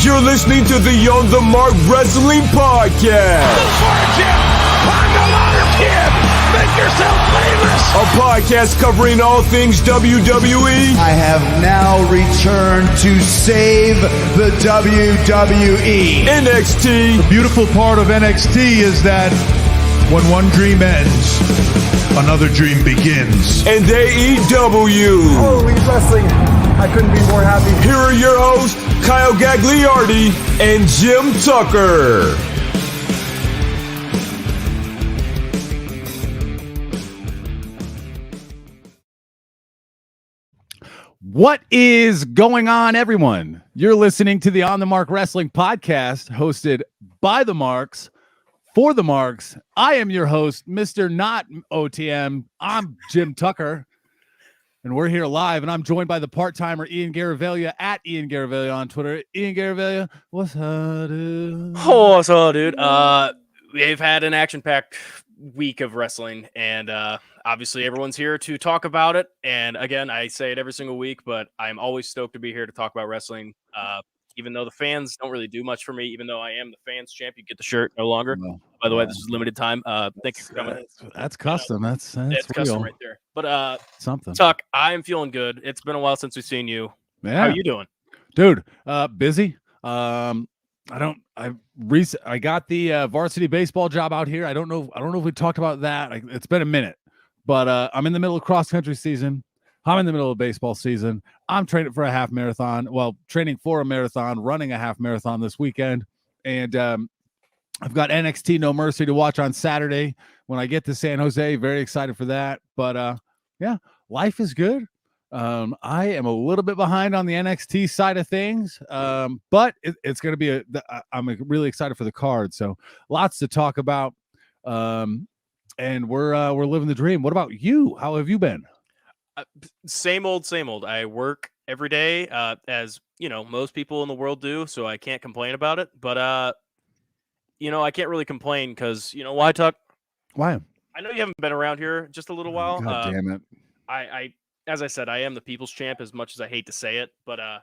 You're listening to the On the Mark Wrestling Podcast. Go for it, Jim. Climb the ladder, kid. Make yourself famous. A podcast covering all things WWE. I have now returned to save the WWE. NXT. The beautiful part of NXT is that when one dream ends, another dream begins. And AEW. Holy wrestling. I couldn't be more happy. Here are your hosts, Kyle Gagliardi and Jim Tucker. What is going on, everyone? You're listening to the On the Mark Wrestling Podcast, hosted by the Marks, for the Marks. I am your host, Mr. Not OTM. I'm Jim Tucker, and we're here live, and I'm joined by the part-timer Ian Garavaglia at Ian Garavaglia on Twitter. Ian Garavaglia, what's up, dude? Oh, what's up, dude? We've had an action-packed week of wrestling, and obviously everyone's here to talk about it. And again, I say it every single week, but I'm always stoked to be here to talk about wrestling. Even though the fans don't really do much for me, even though I am the fans champ, you get the shirt no longer. By the way, this is limited time. Thank you for coming. That's custom. That's custom right there. But something. Tuck, I'm feeling good. It's been a while since we've seen you. Yeah. How are you doing, dude? Busy. I got the varsity baseball job out here. I don't know if we talked about that. It's been a minute, but I'm in the middle of cross country season. I'm in the middle of baseball season. I'm training for a half marathon. Well, training for a marathon, running a half marathon this weekend. And I've got NXT No Mercy to watch on Saturday when I get to San Jose. Very excited for that. But yeah, life is good. I am a little bit behind on the NXT side of things, but it's going to be I'm really excited for the card. So lots to talk about. And we're living the dream. What about you? How have you been? Same old. I work every day, as you know, most people in the world do. So I can't complain about it. But I can't really complain because why, Tuck? Why? I know you haven't been around here just a little while. God damn it! I as I said, I am the people's champ. As much as I hate to say it, but I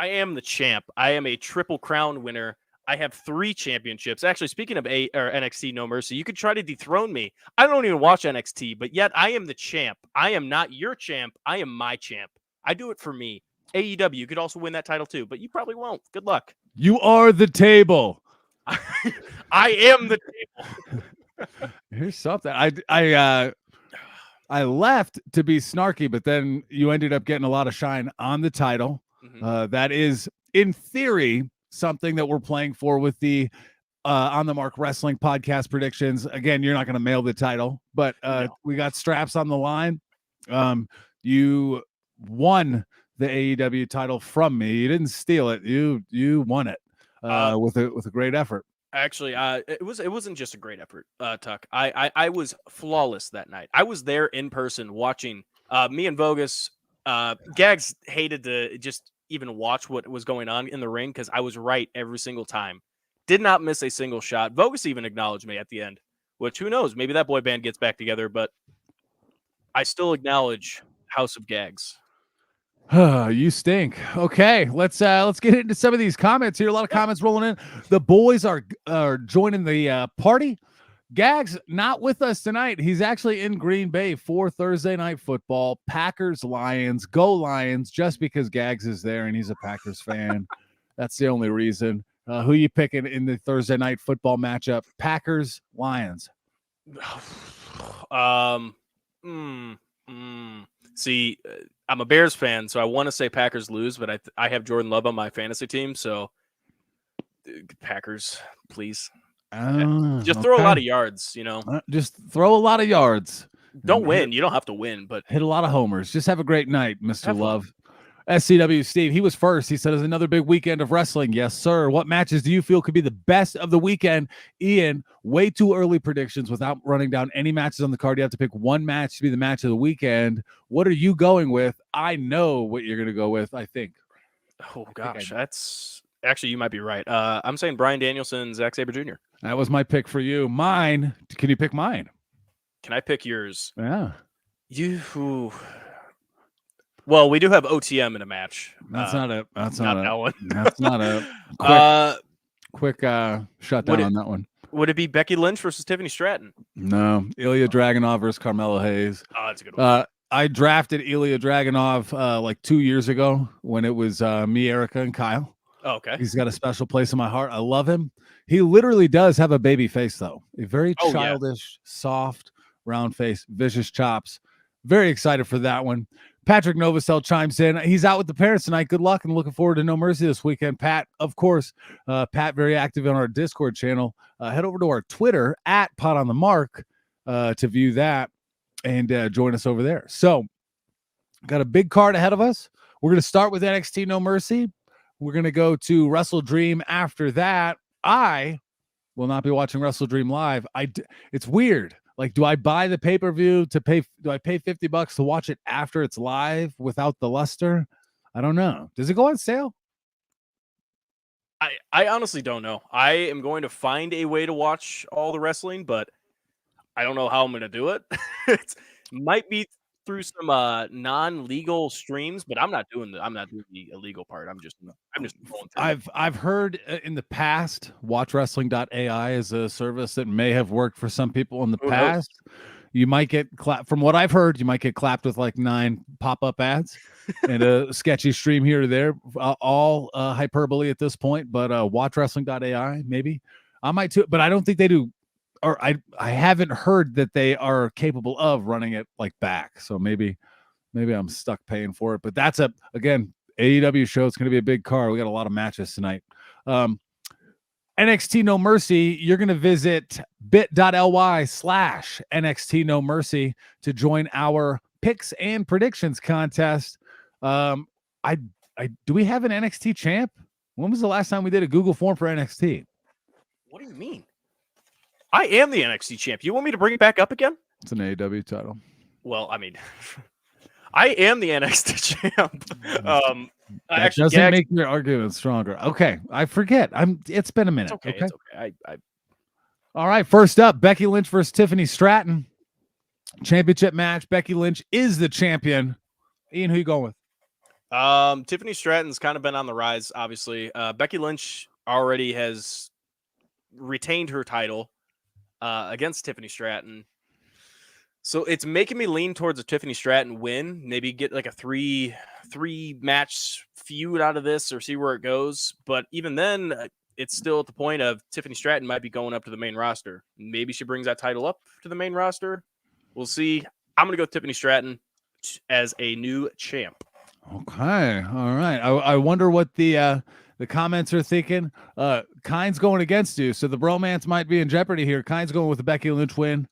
am the champ. I am a Triple Crown winner. I have 3 championships. Actually, speaking of NXT No Mercy, you could try to dethrone me. I don't even watch NXT, but yet I am the champ. I am not your champ. I am my champ. I do it for me. AEW, you could also win that title too, but you probably won't. Good luck. You are the table. I am the table. Here's something. I left to be snarky, but then you ended up getting a lot of shine on the title. Mm-hmm. That is, in theory, something that we're playing for with the On the Mark Wrestling Podcast predictions. Again, you're not going to mail the title, but no. We got straps on the line. You won the AEW title from me. You didn't steal it. You won it with a great effort. Actually, it wasn't just a great effort, Tuck. I was flawless that night. I was there in person watching me and Vogus. Gags hated to just even watch what was going on in the ring because I was right every single time. Did not miss a single shot. Vogus even acknowledged me at the end, which who knows? Maybe that boy band gets back together, but I still acknowledge House of Gags. You stink. Okay, let's get into some of these comments here. A lot of comments rolling in. The boys are joining the party. Gags not with us tonight. He's actually in Green Bay for Thursday Night Football. Packers, Lions, go Lions, just because Gags is there and he's a Packers fan. That's the only reason. Who you picking in the Thursday Night Football matchup? Packers, Lions. See, I'm a Bears fan, so I want to say Packers lose, but I have Jordan Love on my fantasy team, so Packers, please. Just throw a lot of yards, Just throw a lot of yards. Don't win. You don't have to win, but hit a lot of homers. Just have a great night, Mr. Love. SCW Steve, he was first. He said, "It's another big weekend of wrestling." Yes, sir. What matches do you feel could be the best of the weekend? Ian, way too early predictions without running down any matches on the card. You have to pick one match to be the match of the weekend. What are you going with? I know what you're going to go with, I think. Oh, gosh. That's actually, you might be right. I'm saying Bryan Danielson, Zack Sabre Jr. That was my pick for you. Mine. Can you pick mine? Can I pick yours? Yeah. Well, we do have OTM in a match. That's not it. That's not not that it. one. That's not it. Quick shutdown on that one. Would it be Becky Lynch versus Tiffany Stratton? No, Ilya Dragunov versus Carmelo Hayes. Oh, that's a good one. I drafted Ilya Dragunov like 2 years ago when it was me, Erica, and Kyle. Oh, okay. He's got a special place in my heart. I love him. He literally does have a baby face, though. A very childish, soft, round face, vicious chops. Very excited for that one. Patrick Novosel chimes in. He's out with the parents tonight. Good luck and looking forward to No Mercy this weekend. Pat, of course, Pat very active on our Discord channel. Head over to our Twitter at Pot on the Mark to view that and join us over there. So, got a big card ahead of us. We're going to start with NXT No Mercy. We're going to go to Wrestledream after that. I will not be watching Wrestledream live. It's weird. Like, do I buy the pay-per-view to pay? Do I pay $50 to watch it after it's live without the luster? I don't know. Does it go on sale? I honestly don't know. I am going to find a way to watch all the wrestling, but I don't know how I'm going to do it. It might be through some non-legal streams, but I'm not doing the illegal part. I'm just going through. I've heard in the past, watchwrestling.ai is a service that may have worked for some people in the past. You might get clapped. From what I've heard, you might get clapped with like 9 pop-up ads and a sketchy stream here or there. All hyperbole at this point, but watchwrestling.ai maybe. I might too, but I don't think they do. Or I haven't heard that they are capable of running it like back. So maybe I'm stuck paying for it. But that's again, AEW show. It's going to be a big card. We got a lot of matches tonight. NXT No Mercy. You're going to visit bit.ly/NXT No Mercy to join our picks and predictions contest. Do we have an NXT champ? When was the last time we did a Google form for NXT? What do you mean? I am the NXT champ. You want me to bring it back up again? It's an AEW title. Well, I mean, I am the NXT champ. That doesn't make your argument stronger. Okay, I forget. It's been a minute. It's okay. It's okay. All right, first up, Becky Lynch versus Tiffany Stratton. Championship match. Becky Lynch is the champion. Ian, who you going with? Tiffany Stratton's kind of been on the rise, obviously. Becky Lynch already has retained her title against Tiffany Stratton. So it's making me lean towards a Tiffany Stratton win. Maybe get like a three match feud out of this or see where it goes. But even then, it's still at the point of Tiffany Stratton might be going up to the main roster. Maybe she brings that title up to the main roster. We'll see. I'm going to go Tiffany Stratton as a new champ. Okay. All right. I wonder what the comments are thinking. Kine's going against you, so the bromance might be in jeopardy here. Kine's going with the Becky Lynch win.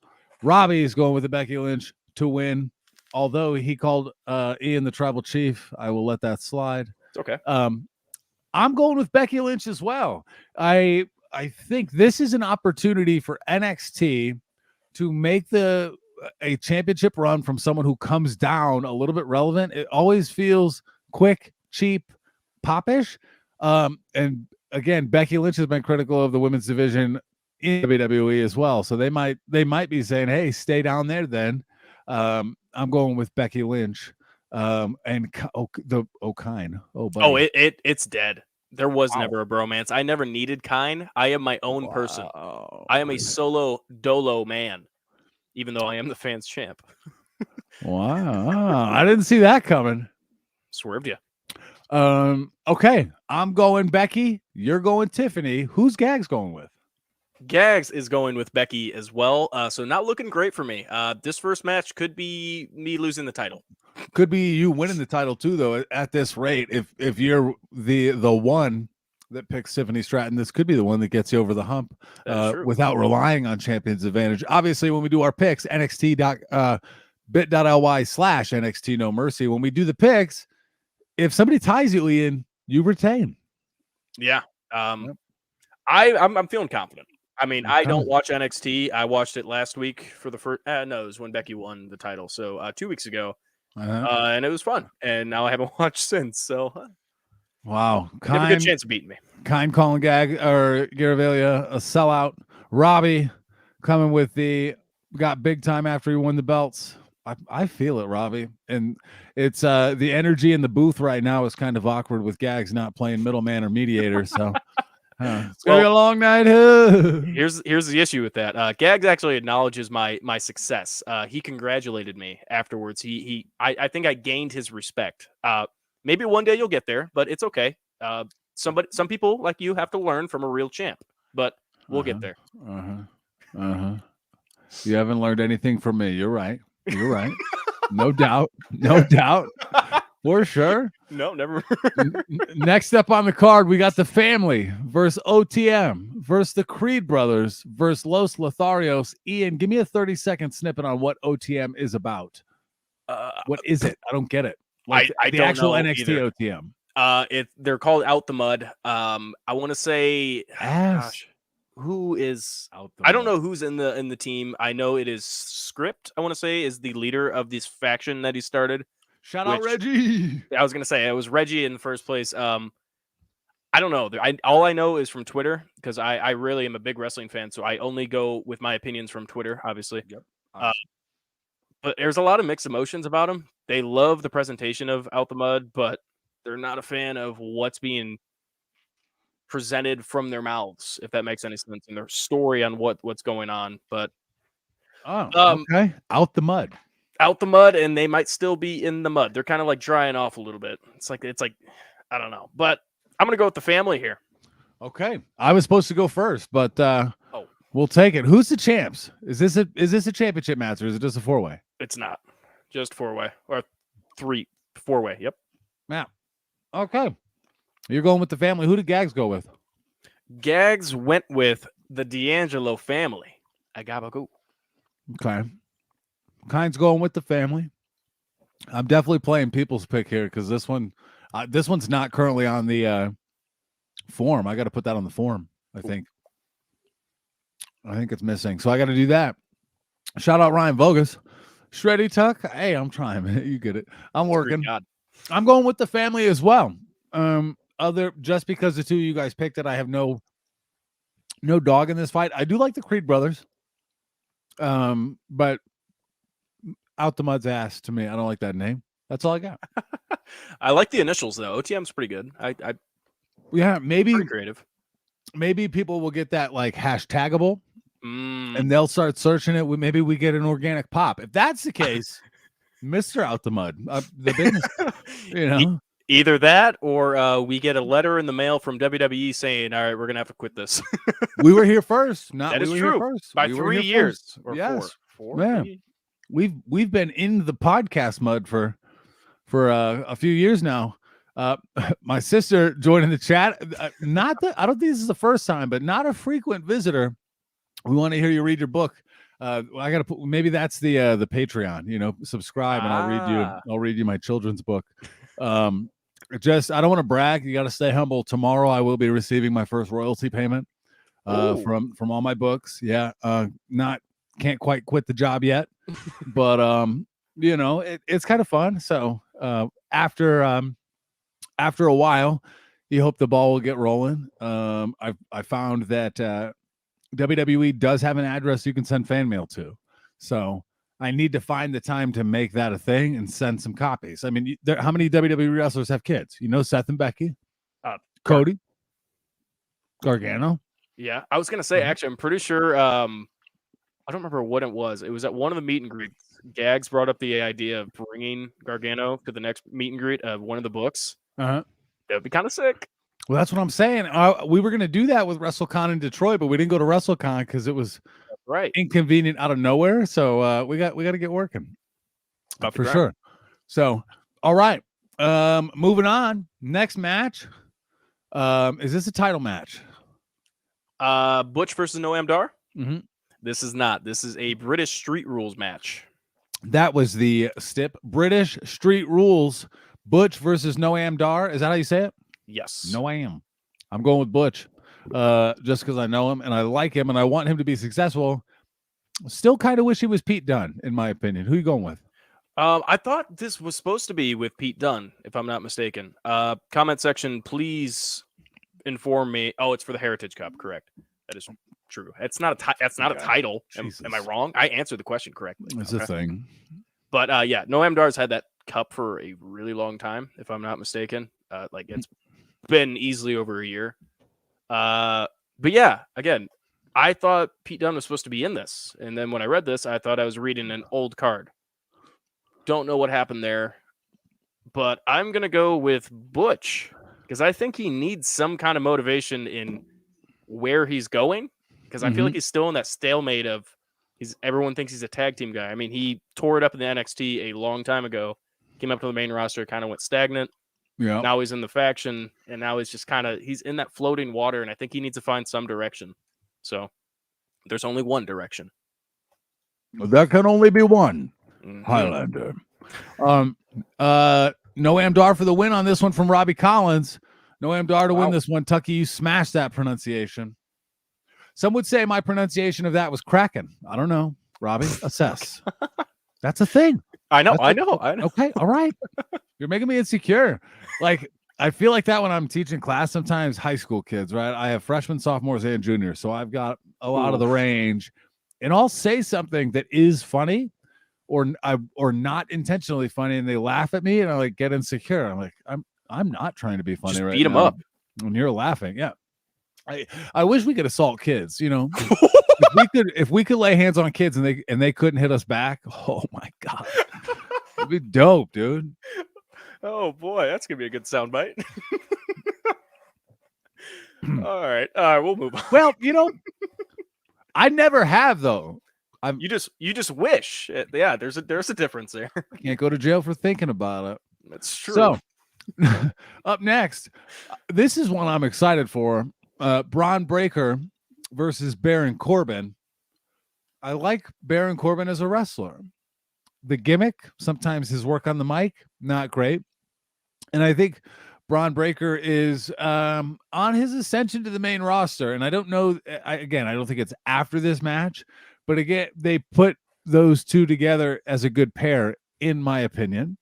Robbie's going with the Becky Lynch to win. Although he called Ian the tribal chief, I will let that slide. It's okay. I'm going with Becky Lynch as well. I think this is an opportunity for NXT to make a championship run from someone who comes down a little bit relevant. It always feels quick, cheap, popish. And again, Becky Lynch has been critical of the women's division in WWE as well. So they might be saying, hey, stay down there then. I'm going with Becky Lynch. And Kine. Oh, buddy. It's dead. There was never a bromance. I never needed Kine. I am my own person. I am a solo dolo man, even though I am the fans champ. Wow. I didn't see that coming. Swerved you. Okay. I'm going Becky. You're going Tiffany. Who's Gags going with? Gags is going with Becky as well. So not looking great for me. This first match could be me losing the title. Could be you winning the title too, though. At this rate, if you're the one that picks Tiffany Stratton, this could be the one that gets you over the hump without relying on Champion's Advantage. Obviously, when we do our picks, bit.ly/NXT No Mercy. When we do the picks, if somebody ties you, Ian, you retain. Yeah. I'm feeling confident. I mean, I don't watch NXT. I watched it last week for the first. No, it was when Becky won the title. So 2 weeks ago, and it was fun. And now I haven't watched since. So, wow, you have a good chance of beating me. Kine calling Garavaglia a sellout. Robbie coming with got big time after he won the belts. I feel it, Robbie, and it's the energy in the booth right now is kind of awkward with Gags not playing middleman or mediator. So it's gonna be a long night. Here's the issue with that. Gags actually acknowledges my success. He congratulated me afterwards. I think I gained his respect. Maybe one day you'll get there, but it's okay. Some people like you have to learn from a real champ, but we'll get there. You haven't learned anything from me. You're right. You're right. No doubt. No doubt. For sure. No, never. Next up on the card, we got the family versus OTM versus the Creed brothers versus Los Lotharios. Ian, give me a 30-second snippet on what OTM is about. What is it? I don't get it. Like I the don't actual know NXT either. OTM. They're called Out the Mud. I want to say, gosh, who is Out the I don't Mud. know who's in the team. I know it is Script. I want to say is the leader of this faction that he started. Shout out Reggie. I was gonna say it was Reggie in the first place. I don't know. All I know is from Twitter because I really am a big wrestling fan, so I only go with my opinions from Twitter, obviously. Yep. But there's a lot of mixed emotions about him. They love the presentation of Out the Mud, but they're not a fan of what's being presented from their mouths, if that makes any sense, and their story on what's going on. But okay. Out the Mud. Out the Mud, and they might still be in the mud. They're kind of like drying off a little bit. It's like I don't know, but I'm gonna go with the family here. Okay, I was supposed to go first, but we'll take it. Who's the champs? Is this a championship match, or is it just a 4-way? It's not just 4-way or 4-way. Yep. Yeah. Okay, you're going with the family. Who did Gags go with? Gags went with the D'Angelo family. I gotta go. Okay. Kind's going with the family. I'm definitely playing people's pick here because this one's not currently on the form. I got to put that on the form. I think it's missing, so I got to do that. Shout out Ryan Vogus, Shreddy Tuck. Hey, I'm trying, man. You get it. I'm working. I'm going with the family as well. Just because the two of you guys picked it, I have no dog in this fight. I do like the Creed brothers, but Out the Mud's ass to me. I don't like that name. That's all I got. I like the initials though. OTM's pretty good. Yeah, maybe pretty creative. Maybe people will get that like hashtagable, and they'll start searching it. Maybe we get an organic pop. If that's the case, Mr. Out the Mud, the business, Either that, or we get a letter in the mail from WWE saying, "All right, we're gonna have to quit this." We were here first. That is true. First. By 3 years or yes. 4. Yeah. We've been in the podcast mud for a few years now. My sister joined in the chat. I don't think this is the first time, but not a frequent visitor. We want to hear you read your book. I gotta put, maybe that's the Patreon. Subscribe and I'll read you my children's book. I don't want to brag. You got to stay humble. Tomorrow I will be receiving my first royalty payment from all my books. Yeah, can't quite quit the job yet, but it's kind of fun. So after a while, you hope the ball will get rolling. I found that WWE does have an address you can send fan mail to, so I need to find the time to make that a thing and send some copies. I mean, how many WWE wrestlers have kids? Seth and Becky, Cody, Gargano. Yeah, I was gonna say actually, I'm pretty sure. I don't remember what it was. It was at one of the meet and greets. Gags brought up the idea of bringing Gargano to the next meet and greet of one of the books. That would be kind of sick. Well, that's what I'm saying. We were going to do that with WrestleCon in Detroit, but we didn't go to WrestleCon because it was inconvenient out of nowhere. So we got to get working for sure. So, all right. Moving on. Next match. Is this a title match? Butch versus Noam Dar. Mm-hmm. This is not. This is a British Street Rules match. That was the stip. British Street Rules. Butch versus Noam Dar. Is that how you say it? Yes. Noam. I'm going with Butch. Just because I know him and I like him and I want him to be successful. Still kind of wish he was Pete Dunne, in my opinion. Who are you going with? I thought this was supposed to be with Pete Dunne, if I'm not mistaken. Comment section, please inform me. Oh, it's for the Heritage Cup. Correct. That is true. It's not a. That's not a title. Am I wrong? I answered the question correctly. It's a thing. But Noam Dar's had that cup for a really long time, if I'm not mistaken. Like it's been easily over a year. But yeah, again, I thought Pete Dunne was supposed to be in this. And then when I read this, I thought I was reading an old card. Don't know what happened there. But I'm going to go with Butch because I think he needs some kind of motivation in where he's going. Because I feel like he's still in that stalemate of everyone thinks he's a tag team guy. I mean, he tore it up in the NXT a long time ago, came up to the main roster, kind of went stagnant. Yeah. Now he's in the faction, and now he's just he's in that floating water, and I think he needs to find some direction. So there's only one direction. There can only be one. Highlander. Noam Dar for the win on this one from Robbie Collins. Noam Dar to win this one. Tucky, you smashed that pronunciation. Some would say my pronunciation of that was Kraken. I don't know. Robbie, assess. That's a thing. I know. Okay, all right. You're making me insecure. Like, I feel like that when I'm teaching class sometimes, high school kids, right? I have freshmen, sophomores, and juniors, so I've got a lot of the range. And I'll say something that is funny or not intentionally funny, and they laugh at me, and I like get insecure. I'm like, I'm not trying to be funny. Just right beat them now. up. When you're laughing. Yeah. I wish we could assault kids, you know. if we could lay hands on kids and they couldn't hit us back. Oh my God. It'd be dope, dude. Oh boy, that's gonna be a good soundbite. All right, we'll move on. Well, you know, I never have though. You just wish. Yeah, there's a difference there. I can't go to jail for thinking about it. That's true. So, up next, this is one I'm excited for. Braun Breaker versus Baron Corbin. I like Baron Corbin as a wrestler. The gimmick, sometimes his work on the mic, not great. And I think Braun Breaker is on his ascension to the main roster. And I don't know, I don't think it's after this match, but again, they put those two together as a good pair, in my opinion.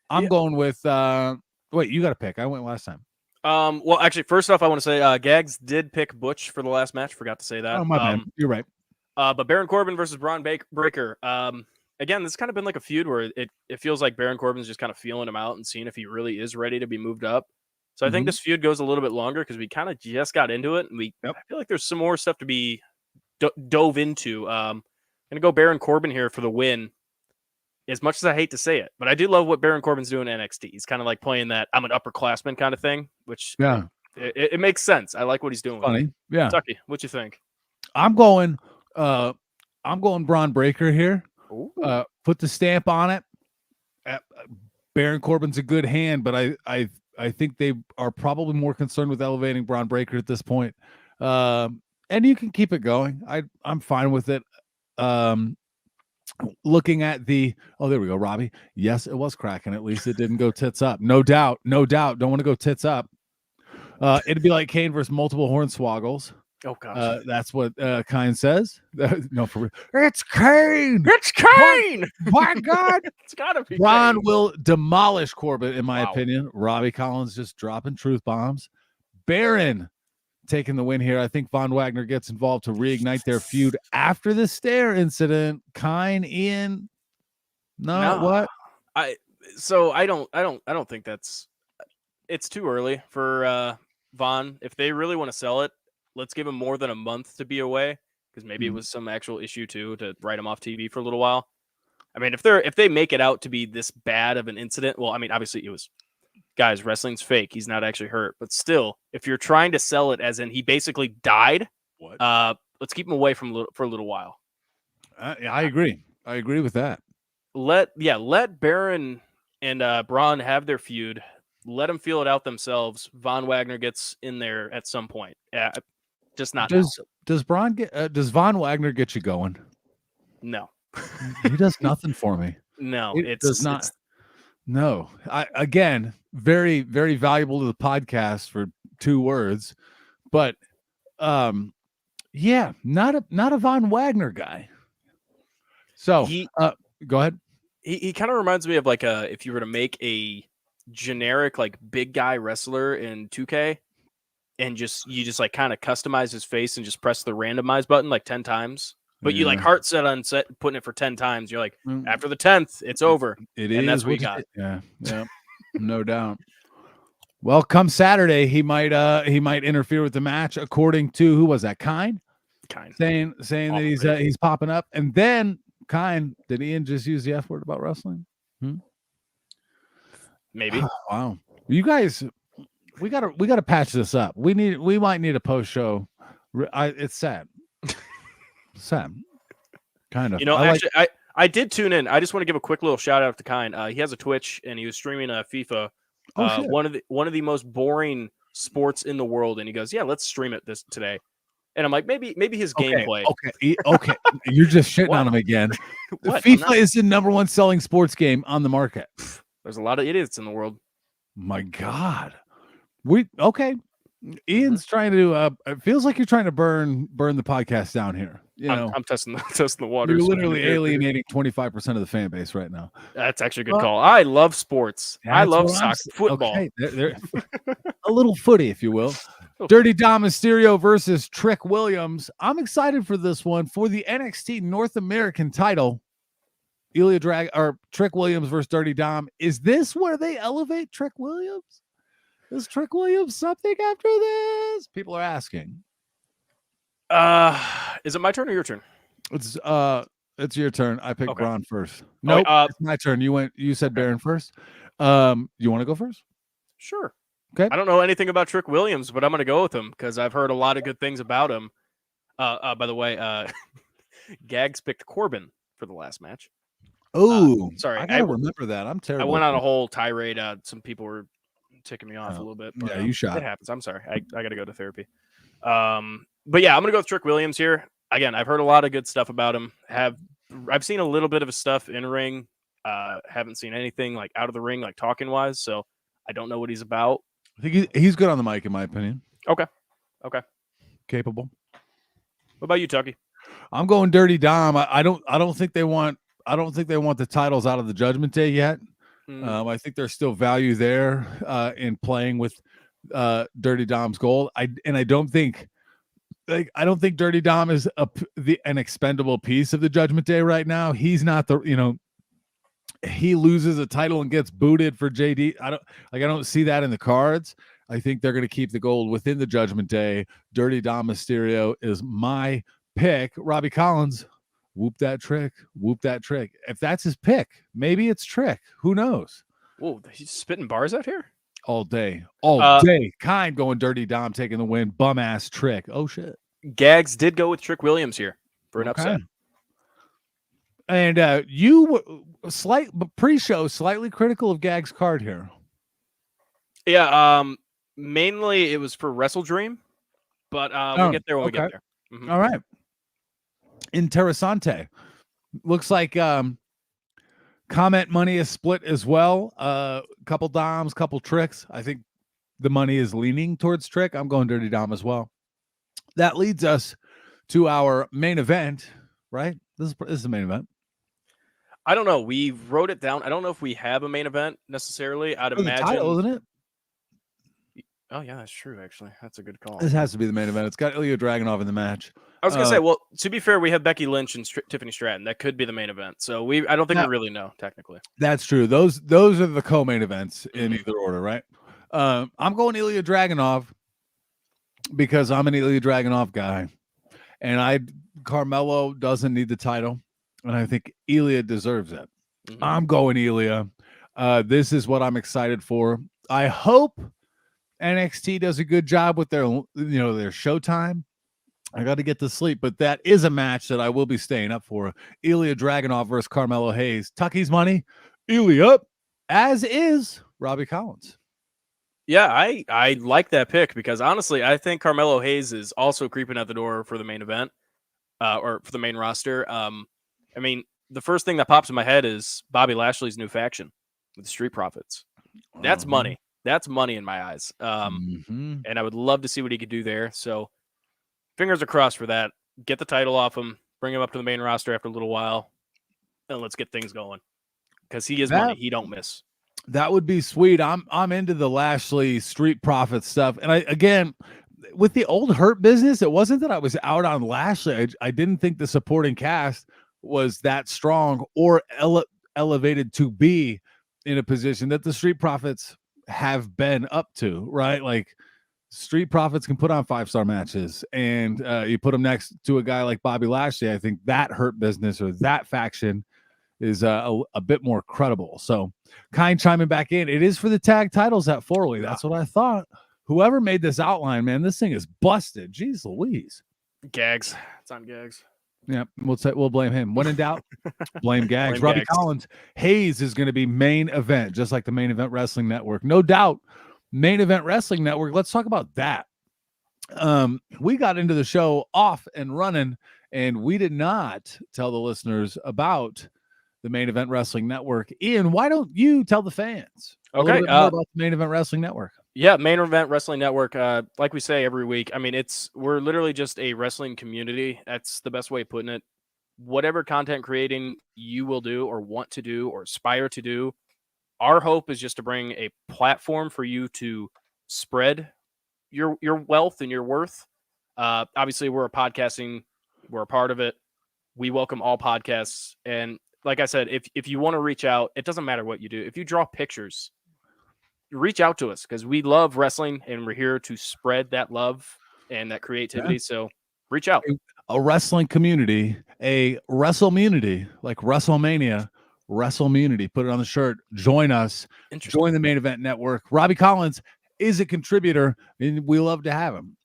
I'm going with, wait, you got to pick. I went last time. Well, actually, first off, I want to say Gags did pick Butch for the last match. Forgot to say that. Oh, my bad. You're right. But Baron Corbin versus Braun Breaker. Again, this has kind of been like a feud where it feels like Baron Corbin's just kind of feeling him out and seeing if he really is ready to be moved up. So I think this feud goes a little bit longer because we kind of just got into it, and I feel like there's some more stuff to be dove into. I'm gonna go Baron Corbin here for the win. As much as I hate to say it, but I do love what Baron Corbin's doing in NXT. He's kind of like playing that I'm an upperclassman kind of thing, which it makes sense. I like what he's doing. Funny, yeah. Tucky, what you think? I'm going Braun Breaker here. Put the stamp on it. Baron Corbin's a good hand, but I think they are probably more concerned with elevating Braun Breaker at this point. And you can keep it going. I'm fine with it. Looking at there we go, Robbie. Yes, it was cracking. At least it didn't go tits up. No doubt. Don't want to go tits up. It'd be like Kane versus multiple hornswoggles. Oh gosh, that's what Kane says. No, for real. It's Kane. It's Kane. My God, it's gotta be. Braun will demolish Corbin, in my opinion. Robbie Collins just dropping truth bombs. Baron taking the win here. I think Von Wagner gets involved to reignite their feud after the stair incident. Kine, Ian, what? I don't think it's too early for Von. If they really want to sell it, let's give him more than a month to be away, because maybe it was some actual issue too to write him off TV for a little while. I mean, if they make it out to be this bad of an incident, well, I mean, obviously it was. Guys, wrestling's fake. He's not actually hurt. But still, if you're trying to sell it as in he basically died, let's keep him away for a little while. I agree. I agree with that. Let Baron and Braun have their feud. Let them feel it out themselves. Von Wagner gets in there at some point. Just not. Does Von Wagner get you going? No. He does nothing for me. No, it does not. No, again, very, very valuable to the podcast for 2 words, but yeah, not a Von Wagner guy. So go ahead. He kind of reminds me of like if you were to make a generic like big guy wrestler in 2K and you just like kind of customize his face and just press the randomize button like 10 times. But you like heart set on set, putting it for 10 times. You're like, after the 10th, it's over. And that's what you got. Yeah, no doubt. Well, come Saturday, he might interfere with the match, according to who was that? Kind saying that he's popping up, and then Kind, did Ian just use the F word about wrestling? Maybe. Wow, you guys, we gotta patch this up. We might need a post show. It's sad. Sad, kind of. You know, I did tune in. I just want to give a quick little shout out to Kind. He has a Twitch and he was streaming FIFA. One of the most boring sports in the world, and he goes, "Yeah, let's stream it this today." And I'm like, maybe his gameplay. Okay. You're just shitting on him again. FIFA is the number one selling sports game on the market. There's a lot of idiots in the world. My God. Ian's trying to it feels like you're trying to burn the podcast down here. I'm testing the waters. You're literally alienating 25% of the fan base right now. That's actually a good call. I love sports. I love soccer, football. Okay. They're a little footy, if you will. Dirty Dom Mysterio versus Trick Williams. I'm excited for this one for the NXT North American title. Trick Williams versus Dirty Dom. Is this where they elevate Trick Williams? Is Trick Williams something after this? People are asking. Is it my turn or your turn? It's your turn. I picked Braun first. Nope, it's my turn. You said Baron first. You want to go first? Sure. Okay. I don't know anything about Trick Williams, but I'm going to go with him because I've heard a lot of good things about him. By the way, Gags picked Corbin for the last match. Oh, sorry. I gotta remember that. I'm terrible. I went on a whole tirade. Some people were ticking me off a little bit. But, you shot. It happens. I'm sorry. I got to go to therapy. But yeah, I'm going to go with Trick Williams here. Again, I've heard a lot of good stuff about him. I've seen a little bit of his stuff in ring. Haven't seen anything like out of the ring, like talking wise. So I don't know what he's about. I think he's good on the mic, in my opinion. Okay. Capable. What about you, Tucky? I'm going Dirty Dom. I don't think they want the titles out of the Judgment Day yet. I think there's still value there in playing with Dirty Dom's gold. I don't think Dirty Dom is an expendable piece of the Judgment Day right now. He's not he loses a title and gets booted for JD. I don't see that in the cards. I think they're going to keep the gold within the Judgment Day. Dirty Dom Mysterio is my pick. Robbie Collins, whoop that trick. If that's his pick, maybe it's Trick. Who knows? Whoa, he's spitting bars out here all day. Kind going Dirty Dom, taking the win. Bum ass Trick. Oh shit. Gags did go with Trick Williams here for an upset. And you pre-show slightly critical of Gags' card here. Yeah, mainly it was for Wrestledream, but we'll get there when we get there. Mm-hmm. All right. Interessante. Looks like comment money is split as well. Couple Doms, couple Tricks. I think the money is leaning towards Trick. I'm going Dirty Dom as well. That leads us to our main event, right? This is the main event. I don't know. We wrote it down. I don't know if we have a main event necessarily. I'd imagine. The title, isn't it? Oh yeah, that's true. Actually, that's a good call. This has to be the main event. It's got Ilya Dragunov in the match. I was gonna say, well, to be fair, we have Becky Lynch and Tiffany Stratton. That could be the main event. So I don't think we really know technically. That's true. Those are the co-main events in either order, right? I'm going Ilya Dragunov because I'm an Ilya Dragunov guy, and Carmelo doesn't need the title. And I think Ilya deserves it. Mm-hmm. I'm going Ilya. This is what I'm excited for. I hope NXT does a good job with their showtime. I got to get to sleep, but that is a match that I will be staying up for. Ilya Dragunov versus Carmelo Hayes. Tucky's money. Ilya up, as is Robbie Collins. Yeah, I like that pick because honestly, I think Carmelo Hayes is also creeping at the door for the main event or for the main roster. I mean, the first thing that pops in my head is Bobby Lashley's new faction with the Street Profits. That's money. That's money in my eyes. And I would love to see what he could do there. So fingers are crossed for that. Get the title off him, bring him up to the main roster after a little while, and let's get things going. Because he is money. He don't miss. That would be sweet. I'm into the Lashley Street Profits stuff. And with the old Hurt Business, it wasn't that I was out on Lashley. I didn't think the supporting cast was that strong or elevated to be in a position that the Street Profits have been up to, right? Like Street Profits can put on 5-star matches, and you put them next to a guy like Bobby Lashley. I think that Hurt Business or that faction is a bit more credible. So Kind chiming back in. It is for the tag titles at Foley. That's what I thought. Whoever made this outline, man, this thing is busted. Jeez Louise. Gags. It's on Gags. Yeah, we'll blame him. When in doubt, blame Gags. Blame Robbie Gags. Collins. Hayes is going to be main event, just like the Main Event Wrestling Network. No doubt. Main Event Wrestling Network. Let's talk about that. We got into the show off and running, and we did not tell the listeners about the Main Event Wrestling Network. Ian, why don't you tell the fans a little bit more about the Main Event Wrestling Network? Yeah, Main Event Wrestling Network. Like we say every week, I mean, we're literally just a wrestling community. That's the best way of putting it. Whatever content creating you will do or want to do or aspire to do, our hope is just to bring a platform for you to spread your wealth and your worth. Obviously, we're a part of it. We welcome all podcasts. And like I said, if you want to reach out, it doesn't matter what you do. If you draw pictures, reach out to us because we love wrestling and we're here to spread that love and that creativity. Yeah. So reach out. A wrestling community, a WrestleMunity, like WrestleMania, WrestleMunity. Put it on the shirt. Join us. Join the Main Event Network. Robbie Collins is a contributor, and we love to have him.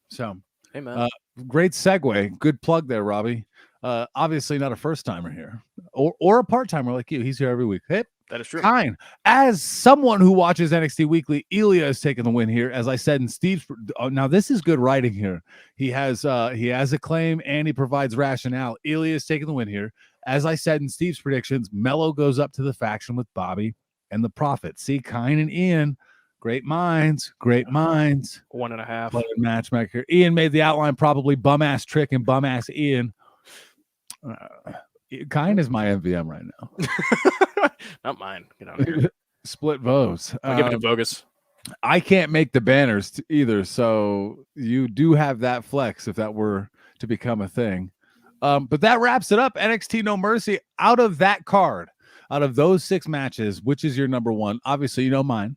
So, hey, man. Great segue. Good plug there, Robbie. Obviously not a first-timer here or a part-timer like you. He's here every week. Hey, that is true. Fine. As someone who watches NXT Weekly, Ilya is taking the win here. As I said in Steve's, now this is good writing here. He has a claim and he provides rationale. Ilya is taking the win here. As I said in Steve's predictions, Mello goes up to the faction with Bobby and the Prophet. See, Kine and Ian, great minds. 1.5 matchmaker. Ian made the outline, probably bum-ass Trick and bum-ass Ian. Kine is my MVM right now. Not mine. Get out of here. Split votes. I'll give it to Bogus. I can't make the banners either, so you do have that flex if that were to become a thing. But that wraps it up. NXT No Mercy. Out of that card, out of those 6 matches, which is your number one? Obviously, you know mine.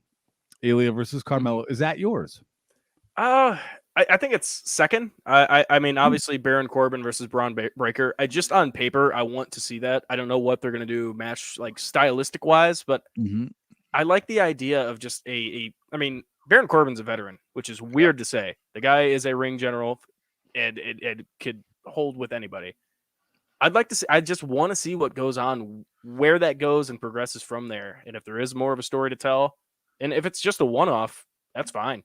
Ilya versus Carmelo. Is that yours? I think it's second. I mean, obviously, Baron Corbin versus Braun Breaker. Just on paper, I want to see that. I don't know what they're going to do match like stylistic wise, but I like the idea of just I mean, Baron Corbin's a veteran, which is weird to say. The guy is a ring general and could hold with anybody. I'd like to see. I just want to see what goes on, where that goes and progresses from there, and if there is more of a story to tell, and if it's just a one-off, that's fine.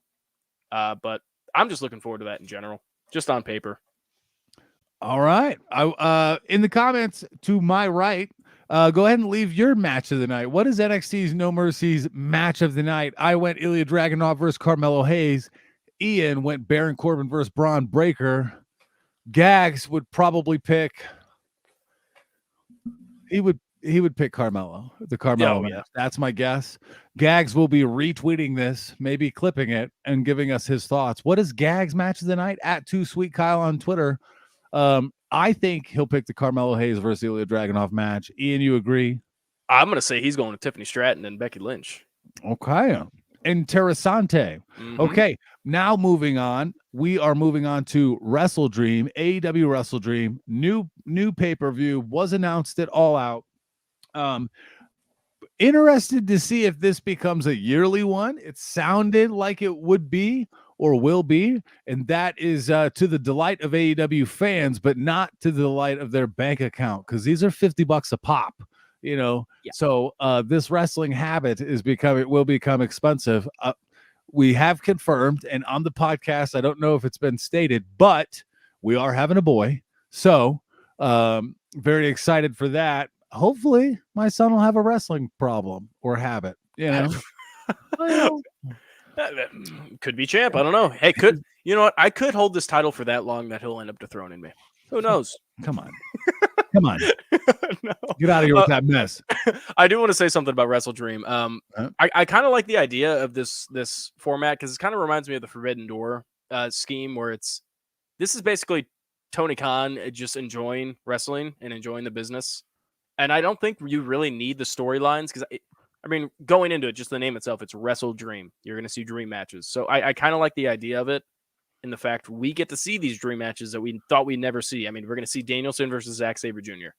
But I'm just looking forward to that in general, just on paper. All right. In the comments to my right, go ahead and leave your match of the night. What is NXT's No Mercy's match of the night? I went Ilya Dragunov versus Carmelo Hayes. Ian went Baron Corbin versus Braun Breaker. Gags would probably pick. He would pick Carmelo. The Carmelo match. That's my guess. Gags will be retweeting this, maybe clipping it, and giving us his thoughts. What is Gags' match of the night? At 2SweetKyle on Twitter. I think he'll pick the Carmelo Hayes versus Ilya Dragunov match. Ian, you agree? I'm going to say he's going to Tiffany Stratton and Becky Lynch. Okay. Interessante. Okay. Now moving on. We are moving on to Wrestledream, AEW Wrestledream. New pay-per-view was announced at All Out. Interested to see if this becomes a yearly one. It sounded like it would be or will be, and that is to the delight of AEW fans, but not to the delight of their bank account, because these are $50 a pop, you know. Yeah. So this wrestling habit will become expensive. We have confirmed, and on the podcast, I don't know if it's been stated, but we are having a boy. So very excited for that. Hopefully my son will have a wrestling problem or habit, you know. Could be champ. I don't know. Hey, you know what? I could hold this title for that long that he'll end up dethroning me. Who knows? Come on. No. Get out of here with that mess. I do want to say something about Wrestledream. I kind of like the idea of this format because it kind of reminds me of the Forbidden Door scheme where this is basically Tony Khan just enjoying wrestling and enjoying the business. And I don't think you really need the storylines because, I mean, going into it, just the name itself, it's Wrestledream. You're going to see dream matches. So I kind of like the idea of it in the fact we get to see these dream matches that we thought we'd never see. I mean, we're going to see Danielson versus Zack Sabre Jr.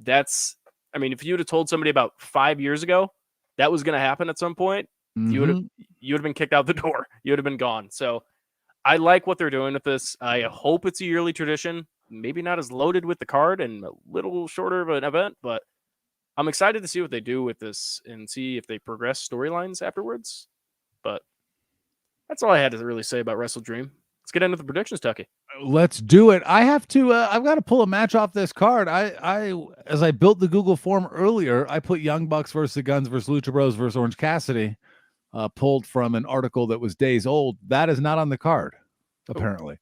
If you would have told somebody about 5 years ago that was going to happen at some point, you would have been kicked out the door. You would have been gone. So I like what they're doing with this. I hope it's a yearly tradition. Maybe not as loaded with the card and a little shorter of an event, but I'm excited to see what they do with this and see if they progress storylines afterwards. But that's all I had to really say about Wrestledream. Let's get into the predictions, Tucky. Let's do it. I have to. I've got to pull a match off this card. As I built the Google form earlier, I put Young Bucks versus the Guns versus Lucha Bros versus Orange Cassidy, pulled from an article that was days old. That is not on the card, apparently.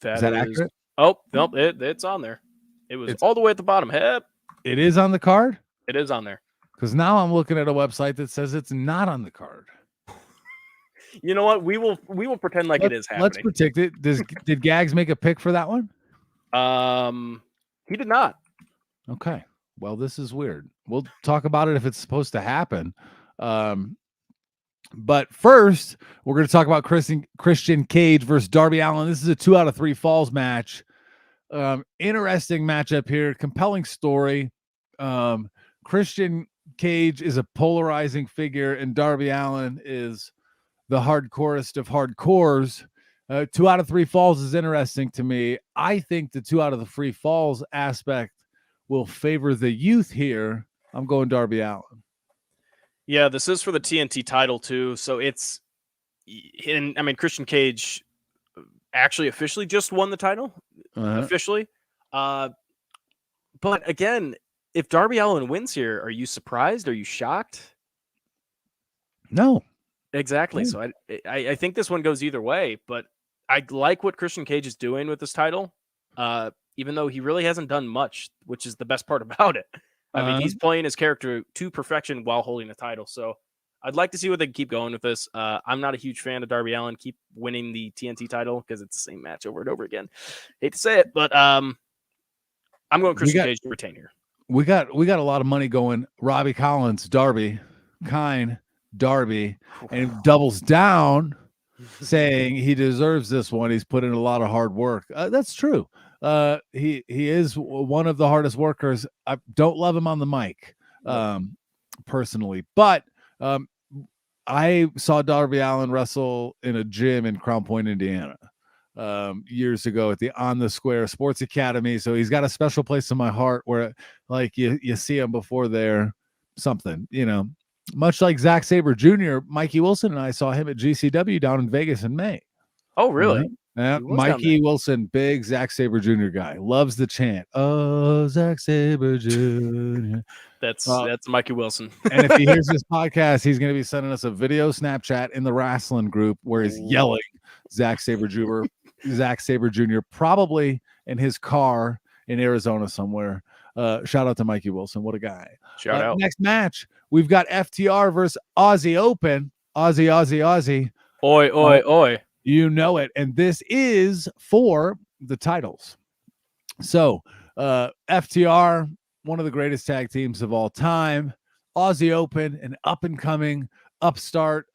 Is that accurate? Oh, nope, it's on there. It's all the way at the bottom. It is on the card? It is on there. Because now I'm looking at a website that says it's not on the card. You know what? We will pretend like it is happening. Let's predict it. Did Gags make a pick for that one? He did not. Okay. Well, this is weird. We'll talk about it if it's supposed to happen. But first, we're going to talk about Christian Cage versus Darby Allin. This is a 2 out of 3 falls match. Interesting matchup here. Compelling story. Christian Cage is a polarizing figure, and Darby Allin is the hardcorest of hardcores. 2 out of 3 falls is interesting to me. I think the 2 out of the 3 falls aspect will favor the youth here. I'm going Darby Allin. Yeah, this is for the TNT title too. So Christian Cage actually officially just won the title officially. But again, if Darby Allin wins here, are you surprised? Are you shocked? No. Exactly. So I think this one goes either way, but I like what Christian Cage is doing with this title. Even though he really hasn't done much, which is the best part about it. I mean, he's playing his character to perfection while holding the title. So I'd like to see what they can keep going with this. I'm not a huge fan of Darby Allin keep winning the TNT title because it's the same match over and over again. Hate to say it, but I'm going Christian Cage to retain here. We got a lot of money going. Robbie Collins, Darby, Kine, Darby, and doubles down, saying he deserves this one. He's put in a lot of hard work. That's true. He is one of the hardest workers. I don't love him on the mic, personally, but I saw Darby Allin wrestle in a gym in Crown Point, Indiana, years ago at the On the Square Sports Academy. So he's got a special place in my heart where, like, you see him before they're something, much like Zack Sabre Jr. Mikey Wilson and I saw him at GCW down in Vegas in May. Oh, really? Yeah, Mikey Wilson, big Zack Sabre Jr. guy, loves the chant. Oh, Zack Sabre Jr. That's Mikey Wilson. And if he hears this podcast, he's going to be sending us a video Snapchat in the wrestling group where he's yelling Zack Sabre Jr. Probably in his car in Arizona somewhere. Shout out to Mikey Wilson. What a guy. Shout out. Next match, we've got FTR versus Aussie Open. Aussie. Oi, oi, oi. You know it. And this is for the titles. So FTR, one of the greatest tag teams of all time. Aussie Open, an up-and-coming upstart.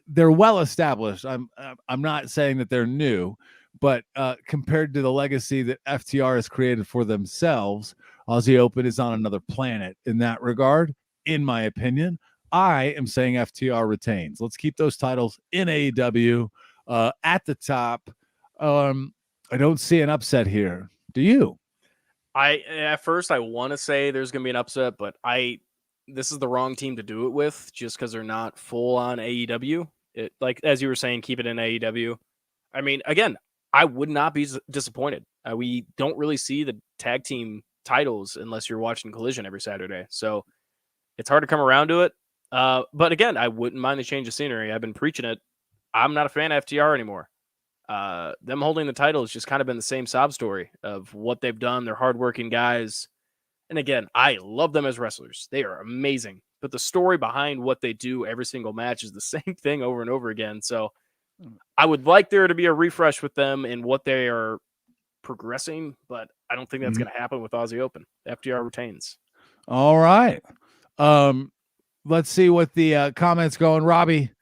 They're well established. I'm not saying that they're new, but compared to the legacy that FTR has created for themselves, Aussie Open is on another planet in that regard, in my opinion. I am saying FTR retains. Let's keep those titles in AEW. At the top. I don't see an upset here. Do you? At first I want to say there's going to be an upset, but this is the wrong team to do it with just because they're not full on AEW. Like, as you were saying, keep it in AEW. I mean, again, I would not be disappointed. We don't really see the tag team titles unless you're watching Collision every Saturday. So it's hard to come around to it. But again, I wouldn't mind the change of scenery. I've been preaching it. I'm not a fan of FTR anymore. Them holding the title has just kind of been the same sob story of what they've done. They're hardworking guys. And again, I love them as wrestlers. They are amazing. But the story behind what they do every single match is the same thing over and over again. So I would like there to be a refresh with them in what they are progressing, but I don't think that's going to happen with Aussie Open. FTR retains. All right. Let's see what the comments going. Robbie,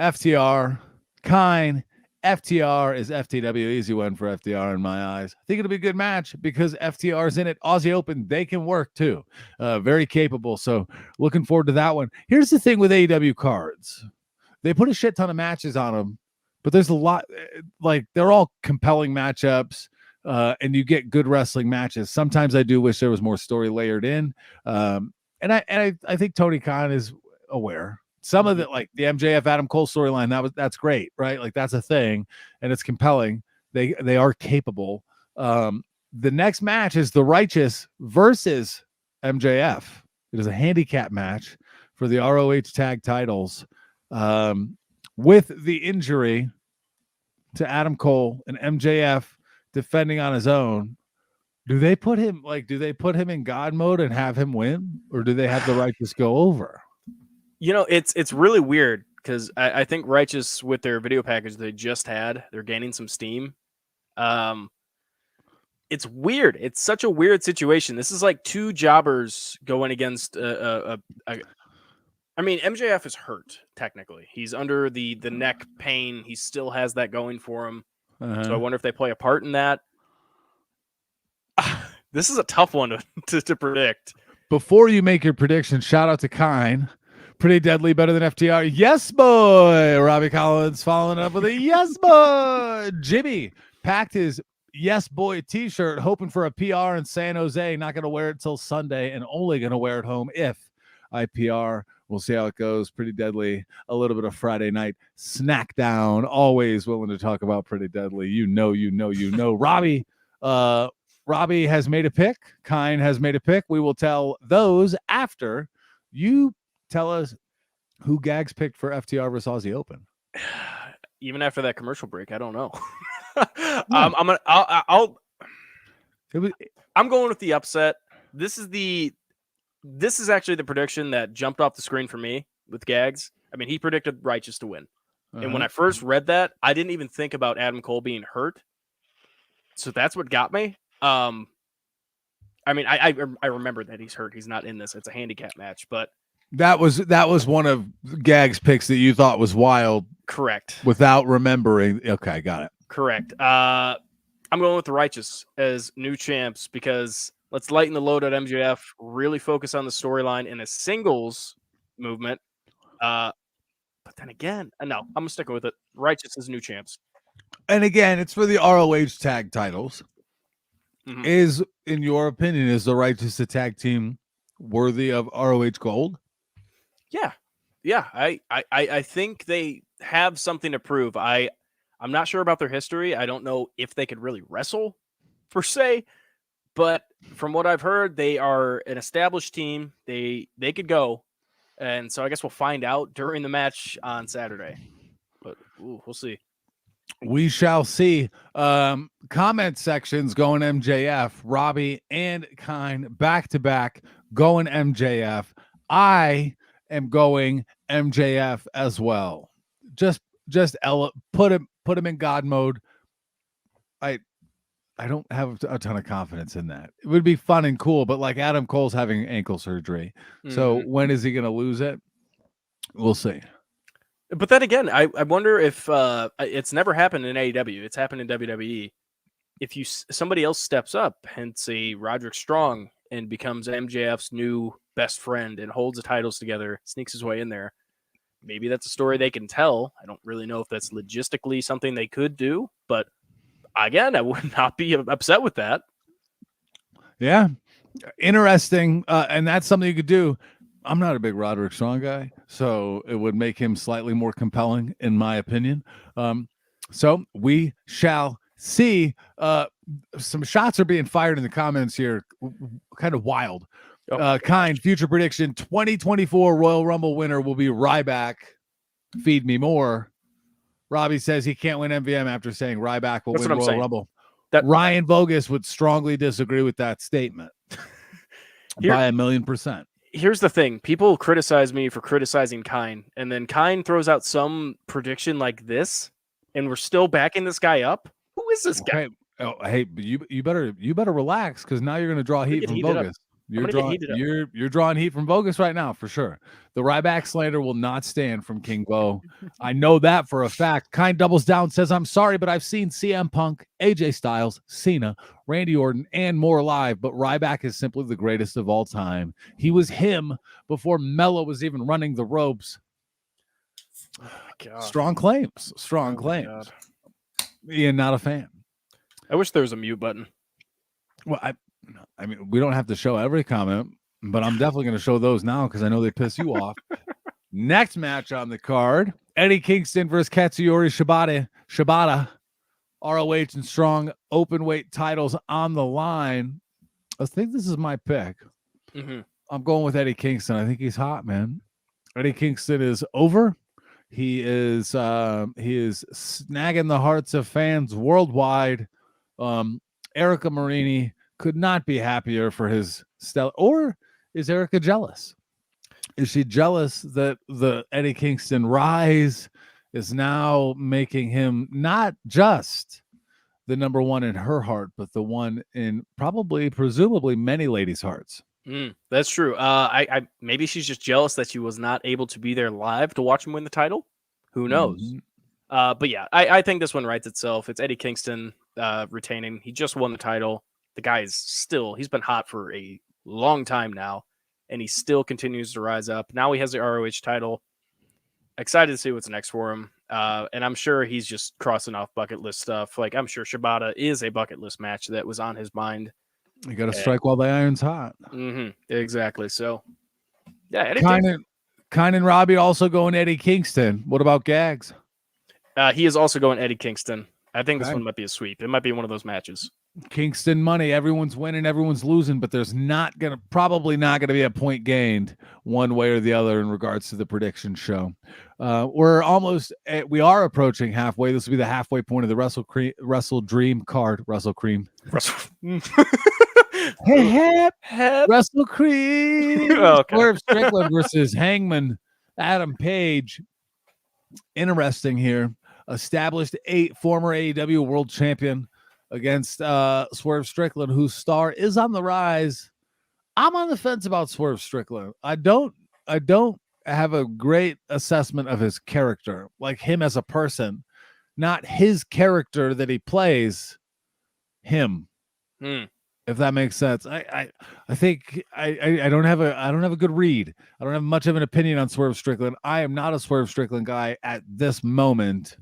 FTR, Kine, FTR is FTW. Easy one for FTR in my eyes. I think it'll be a good match because FTR's in it. Aussie Open, they can work too. Very capable. So looking forward to that one. Here's the thing with AEW cards. They put a shit ton of matches on them, but there's a lot, like they're all compelling matchups, and you get good wrestling matches. Sometimes I do wish there was more story layered in. And I think Tony Khan is aware. Some of it, like the MJF Adam Cole storyline, that's great, right? Like that's a thing, and it's compelling. They are capable. The next match is The Righteous versus MJF. It is a handicap match for the ROH tag titles. With the injury to Adam Cole and MJF defending on his own, do they put him in God mode and have him win, or do they have the Righteous go over? It's really weird because I think Righteous with their video package they just had, they're gaining some steam. It's weird. It's such a weird situation. This is like two jobbers going against I mean, MJF is hurt, technically. He's under the neck pain. He still has that going for him. So I wonder if they play a part in that. This is a tough one to predict. Before you make your prediction, shout out to Kine. Pretty deadly, better than FTR. Yes, boy. Robbie Collins following up with a yes, boy. Jimmy packed his yes, boy t-shirt, hoping for a PR in San Jose. Not going to wear it till Sunday and only going to wear it home if I PR. We'll see how it goes. Pretty deadly. A little bit of Friday night snack down. Always willing to talk about Pretty Deadly. You know. Robbie has made a pick. Kine has made a pick. We will tell those after you tell us who Gags picked for FTR versus Aussie Open. Even after that commercial break, I don't know. I'm going with the upset. This is actually the prediction that jumped off the screen for me with Gags. I mean, he predicted Righteous to win. And when I first read that, I didn't even think about Adam Cole being hurt. So that's what got me. I mean, I remember that he's hurt. He's not in this. It's a handicap match, but that was one of Gag's picks that you thought was wild. Correct. Without remembering. Okay, got it. Correct. I'm going with the Righteous as new champs because let's lighten the load at MJF, really focus on the storyline in a singles movement. But then again, no, I'm going to stick with it. Righteous as new champs. And again, it's for the ROH tag titles. Mm-hmm. In your opinion, is the Righteous tag team worthy of ROH gold? Yeah. I think they have something to prove. I'm not sure about their history. I don't know if they could really wrestle per se, but from what I've heard, they are an established team. They could go, and so I guess we'll find out during the match on Saturday. But we'll see. We shall see. Comment sections going MJF, Robbie and Kine back to back going MJF. I am going MJF as well. Just put him in God mode. I don't have a ton of confidence in that. It would be fun and cool, but like Adam Cole's having ankle surgery. Mm-hmm. So when is he going to lose it? We'll see. But then again, I wonder if it's never happened in AEW. It's happened in WWE. If somebody else steps up, hence a Roderick Strong, and becomes MJF's new best friend and holds the titles together, sneaks his way in there, maybe that's a story they can tell. I don't really know if that's logistically something they could do, but again, I would not be upset with that. Yeah, interesting, and that's something you could do. I'm not a big Roderick Strong guy, so it would make him slightly more compelling, in my opinion. So we shall see. Some shots are being fired in the comments here. Kind of wild. Kind future prediction: 2024 Royal Rumble winner will be Ryback. Feed me more. Robbie says he can't win MVM after saying Ryback will win Royal Rumble. Ryan Bogus would strongly disagree with that statement by 1,000,000%. Here's the thing. People criticize me for criticizing Kine, and then Kine throws out some prediction like this, and we're still backing this guy up. Who is this guy? Okay. Oh, hey, but you better relax, because now you're going to draw heat from Bogus. You're drawing heat from Bogus right now for sure. The Ryback slander will not stand from King Bo. I know that for a fact. Kind doubles down, says, I'm sorry, but I've seen CM Punk, AJ Styles, Cena, Randy Orton, and more live, but Ryback is simply the greatest of all time. He was him before Mello was even running the ropes. Oh my God. Strong claims. God. Ian, not a fan. I wish there was a mute button. Well, I mean, we don't have to show every comment, but I'm definitely going to show those now because I know they piss you off. Next match on the card, Eddie Kingston versus Katsuyori Shibata. ROH and Strong open weight titles on the line. I think this is my pick. Mm-hmm. I'm going with Eddie Kingston. I think he's hot, man. Eddie Kingston is over. He is snagging the hearts of fans worldwide. Erica Marini could not be happier for his stellar. Or is Erica jealous? Is she jealous that the Eddie Kingston rise is now making him not just the number one in her heart, but the one in presumably many ladies' hearts? That's true. I maybe she's just jealous that she was not able to be there live to watch him win the title. Who knows? Mm-hmm. But yeah, I think this one writes itself. It's Eddie Kingston retaining. He just won the title. The guy is he's been hot for a long time now, and he still continues to rise up. Now he has the ROH title. Excited to see what's next for him. And I'm sure he's just crossing off bucket list stuff. Like, I'm sure Shibata is a bucket list match that was on his mind. You got to strike while the iron's hot. Mm-hmm. Exactly. So, yeah, Eddie Kine and Robbie also going Eddie Kingston. What about Gags? He is also going Eddie Kingston. I think this one might be a sweep. It might be one of those matches. Kingston money. Everyone's winning, everyone's losing, but there's probably not gonna be a point gained one way or the other in regards to the prediction show. We are approaching halfway. This will be the halfway point of the Wrestledream card. Wrestle Cream. Wrestle Cream. Oh, okay. Swerve Strickland versus Hangman Adam Page. Interesting here. Established former AEW world champion against Swerve Strickland, whose star is on the rise. I'm on the fence about Swerve Strickland. I don't have a great assessment of his character, like him as a person, not his character that he plays. Him, if that makes sense. I think I don't have a good read. I don't have much of an opinion on Swerve Strickland. I am not a Swerve Strickland guy at this moment.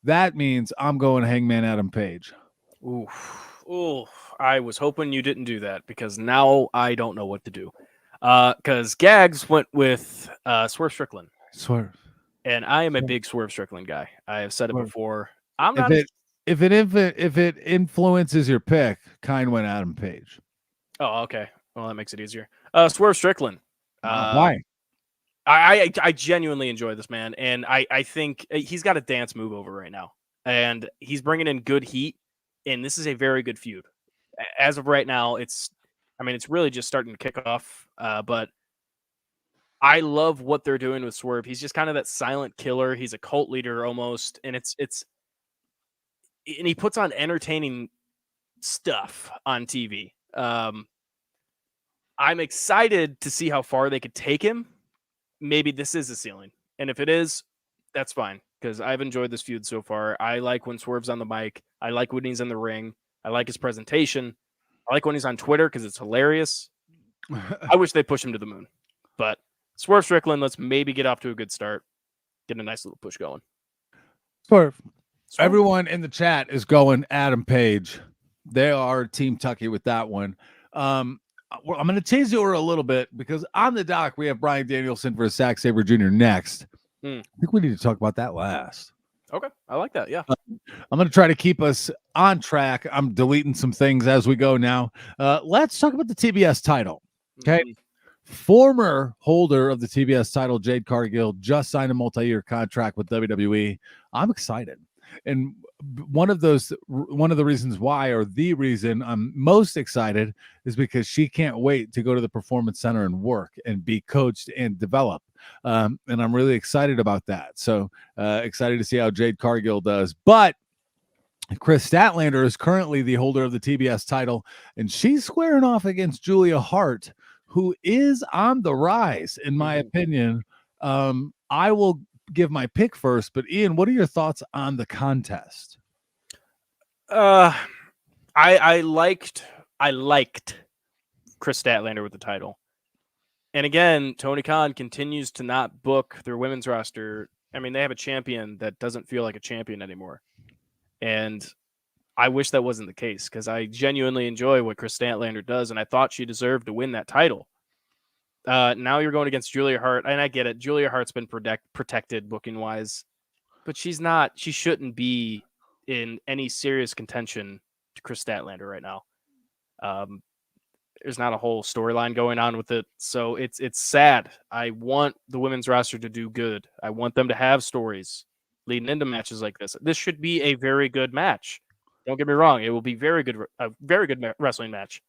That means I'm going Hangman Adam Page. Ooh, I was hoping you didn't do that, because now I don't know what to do. Because Gags went with Swerve Strickland. Swerve. And I am a big Swerve Strickland guy. I have said it before. I'm not. If it influences your pick, Kine went Adam Page. Oh, okay. Well, that makes it easier. Swerve Strickland. Why? I genuinely enjoy this man, and I think he's got a dance move over right now, and he's bringing in good heat, and this is a very good feud. As of right now, it's really just starting to kick off, but I love what they're doing with Swerve. He's just kind of that silent killer. He's a cult leader almost, and and he puts on entertaining stuff on TV. I'm excited to see how far they could take him. Maybe this is the ceiling. And if it is, that's fine, because I've enjoyed this feud so far. I like when Swerve's on the mic. I like when he's in the ring. I like his presentation. I like when he's on Twitter because it's hilarious. I wish they push him to the moon. But Swerve Strickland, let's maybe get off to a good start. Get a nice little push going. Swerve. Everyone in the chat is going Adam Page. They are Team Tucky with that one. I'm going to change the order a little bit, because on the dock, we have Bryan Danielson versus Zack Sabre Jr. next. I think we need to talk about that last. Okay. I like that. Yeah. I'm going to try to keep us on track. I'm deleting some things as we go now. Let's talk about the TBS title. Okay. Former holder of the TBS title, Jade Cargill, just signed a multi-year contract with WWE. I'm excited. And one of the reasons why, or the reason I'm most excited, is because she can't wait to go to the Performance Center and work and be coached and develop. And I'm really excited about that. So excited to see how Jade Cargill does. But Chris Statlander is currently the holder of the TBS title, and she's squaring off against Julia Hart, who is on the rise, in my opinion. I will give my pick first, but Ian, what are your thoughts on the contest? I liked Chris Statlander with the title. And again, Tony Khan continues to not book their women's roster. I mean, they have a champion that doesn't feel like a champion anymore. And I wish that wasn't the case, because I genuinely enjoy what Chris Statlander does, and I thought she deserved to win that title. Now you're going against Julia Hart, and I get it. Julia Hart's been protected booking-wise, but she shouldn't be in any serious contention to Chris Statlander right now. There's not a whole storyline going on with it, so it's sad. I want the women's roster to do good. I want them to have stories leading into matches like this. This should be a very good match. Don't get me wrong; it will be a very good wrestling match.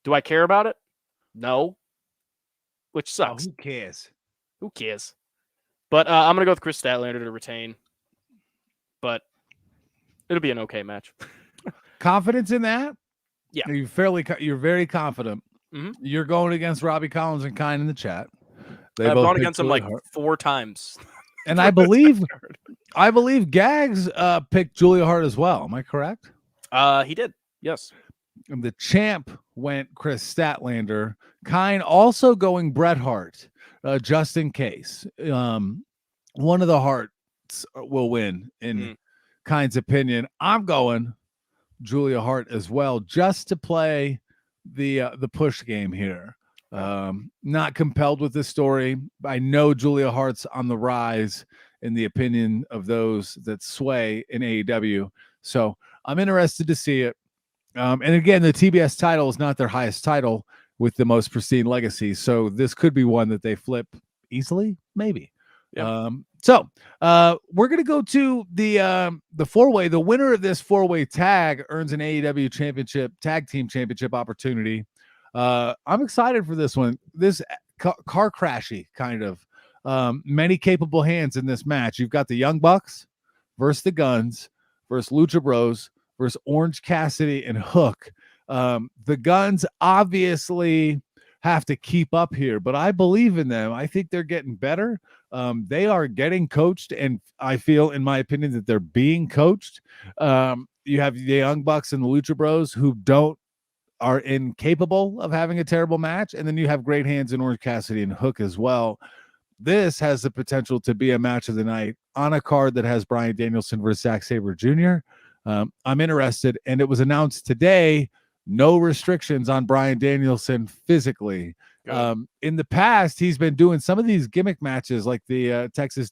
Do I care about it? No, which sucks. Who cares? Who cares? But I'm gonna go with Chris Statlander to retain. But it'll be an okay match. Confidence in that? Yeah. You're very confident. Mhm. You're going against Robbie Collins and Kine in the chat. I've gone against him like 4 times. And I believe Gags picked Julia Hart as well. Am I correct? He did. Yes. And the champ went Chris Statlander. Kine also going Bret Hart, just in case. One of the Harts will win, in Kine's opinion. I'm going Julia Hart as well, just to play the push game here. Not compelled with this story. I know Julia Hart's on the rise in the opinion of those that sway in AEW. So I'm interested to see it. And again, the TBS title is not their highest title with the most pristine legacy. So this could be one that they flip easily, maybe. Yeah. So we're going to go to the 4-way. The winner of this 4-way tag earns an AEW championship, tag team championship opportunity. I'm excited for this one. This car crashy kind of, many capable hands in this match. You've got the Young Bucks versus the Guns versus Lucha Bros versus Orange Cassidy and Hook. The Guns obviously have to keep up here, but I believe in them. I think they're getting better. They are getting coached, and I feel, in my opinion, that they're being coached. You have the Young Bucks and the Lucha Bros who are incapable of having a terrible match, and then you have great hands in Orange Cassidy and Hook as well. This has the potential to be a match of the night on a card that has Bryan Danielson versus Zack Sabre Jr. I'm interested, and it was announced today, no restrictions on Bryan Danielson physically. In the past, he's been doing some of these gimmick matches, like the Texas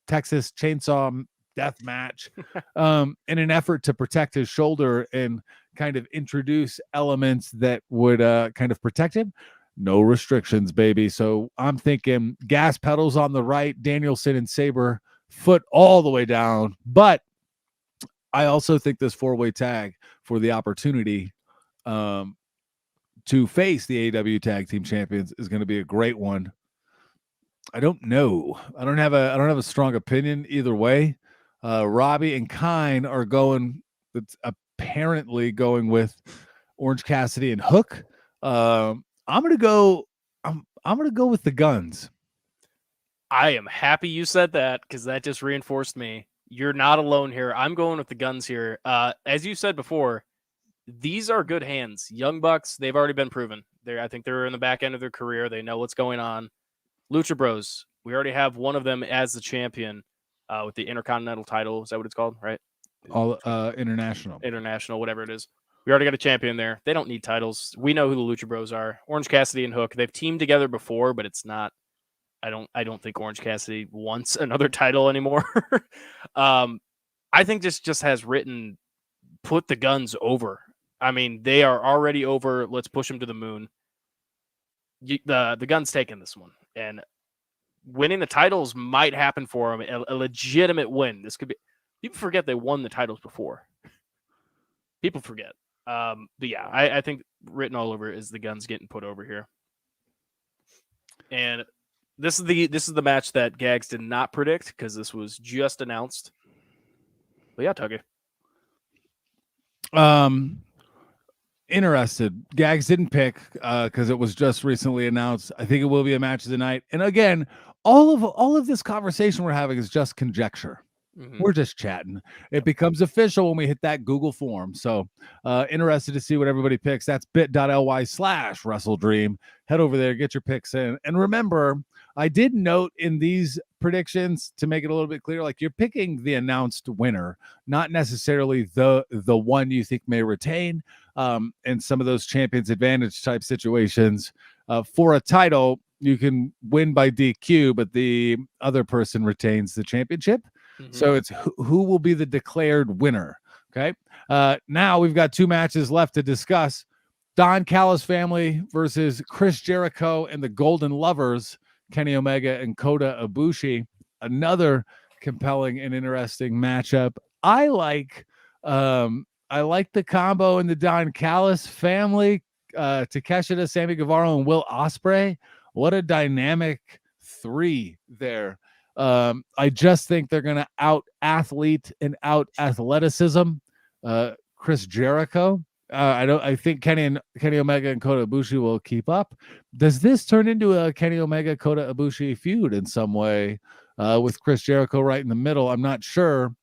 Chainsaw Death match, in an effort to protect his shoulder and kind of introduce elements that would kind of protect him. No restrictions, baby. So I'm thinking gas pedals on the right, Danielson and Sabre foot all the way down. But I also think this 4-way tag for the opportunity to face the AEW Tag Team Champions is going to be a great one. I don't know. I don't have a strong opinion either way. Robbie and Kine are apparently going with Orange Cassidy and Hook. I'm gonna go with the Guns. I am happy you said that, because that just reinforced me. You're not alone here. I'm going with the Guns here. As you said before, these are good hands. Young Bucks, they've already been proven. I think they're in the back end of their career. They know what's going on. Lucha Bros, we already have one of them as the champion with the Intercontinental title. Is that what it's called, right? All international, whatever it is. We already got a champion there. They don't need titles. We know who the Lucha Bros are. Orange Cassidy and Hook. They've teamed together before, but it's not. I don't think Orange Cassidy wants another title anymore. I think this just has put the Guns over. I mean, they are already over. Let's push them to the moon. The Guns taking this one, and winning the titles might happen for them. A legitimate win. This could be. People forget they won the titles before. People forget. But yeah, I think written all over is the Guns getting put over here. And This is the match that Gags did not predict because this was just announced. But yeah, Tucky. Interested. Gags didn't pick because it was just recently announced. I think it will be a match of the night. And again, all of this conversation we're having is just conjecture. We're just chatting. It becomes official when we hit that Google form. So interested to see what everybody picks. That's bit.ly/Wrestledream. Head over there, get your picks in. And remember, I did note in these predictions, to make it a little bit clear, like you're picking the announced winner, not necessarily the one you think may retain. In some of those Champions Advantage type situations, for a title, you can win by DQ, but the other person retains the championship. So it's who will be the declared winner. Okay. Now we've got 2 matches left to discuss. Don Callis family versus Chris Jericho and the Golden Lovers, Kenny Omega and Kota Ibushi. Another compelling and interesting matchup. I like the combo in the Don Callis family. Takeshita, Sammy Guevara, and Will Ospreay. What a dynamic 3 there. I just think they're going to out athlete and out athleticism Chris Jericho. I think Kenny Omega and Kota Ibushi will keep up. Does this turn into a Kenny Omega Kota Ibushi feud in some way with Chris Jericho right in the middle? I'm not sure.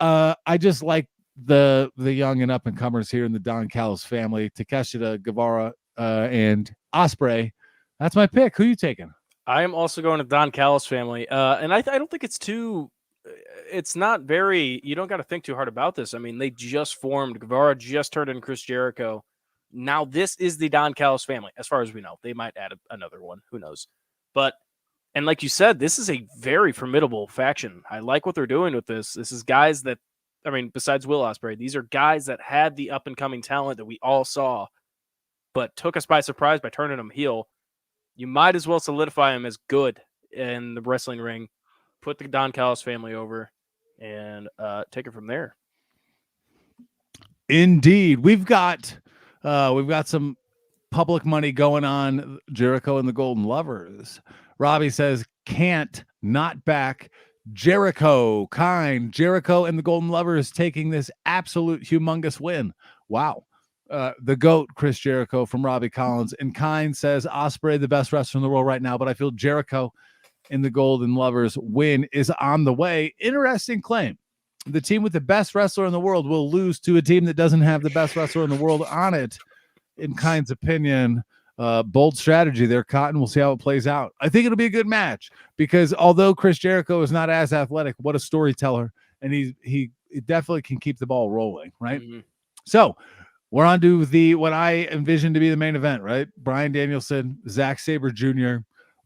I just like the young and up and comers here in the Don Callis family, Takeshita, Guevara, and Ospreay. That's my pick. Who you taking? I am also going to Don Callis family. And I don't think it's not very, you don't got to think too hard about this. I mean, they just formed, Guevara just turned in Chris Jericho. Now this is the Don Callis family, as far as we know. They might add another one. Who knows? But, and like you said, this is a very formidable faction. I like what they're doing with this. This is guys that, I mean, besides Will Ospreay, these are guys that had the up and coming talent that we all saw, but took us by surprise by turning them heel. You might as well solidify him as good in the wrestling ring, put the Don Callis family over, and take it from there. Indeed. We've got some public money going on Jericho and the Golden Lovers. Robbie says, can't not back Jericho. Jericho and the Golden Lovers taking this absolute humongous win. Wow. The GOAT, Chris Jericho from Robbie Collins. And Kind says, Ospreay, the best wrestler in the world right now, but I feel Jericho in the Golden Lovers win is on the way. Interesting claim. The team with the best wrestler in the world will lose to a team that doesn't have the best wrestler in the world on it. In Kind's opinion, bold strategy there, Cotton. We'll see how it plays out. I think it'll be a good match because although Chris Jericho is not as athletic, what a storyteller. And he definitely can keep the ball rolling, right? So we're on to what I envision to be the main event, right? Bryan Danielson, Zack Sabre Jr.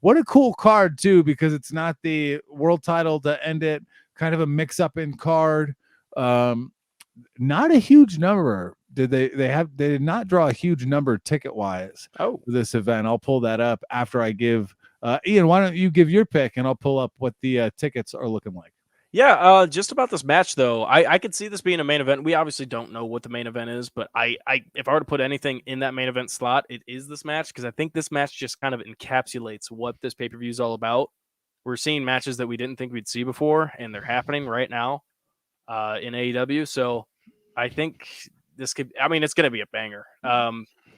What a cool card, too, because it's not the world title to end it. Kind of a mix-up in card. Not a huge number. They did not draw a huge number ticket-wise for this event. I'll pull that up after I give Ian, why don't you give your pick, and I'll pull up what the tickets are looking like. Yeah, just about this match, though, I could see this being a main event. We obviously don't know what the main event is, but if I were to put anything in that main event slot, it is this match, because I think this match just kind of encapsulates what this pay-per-view is all about. We're seeing matches that we didn't think we'd see before, and they're happening right now in AEW, so I think this could, I mean, it's going to be a banger.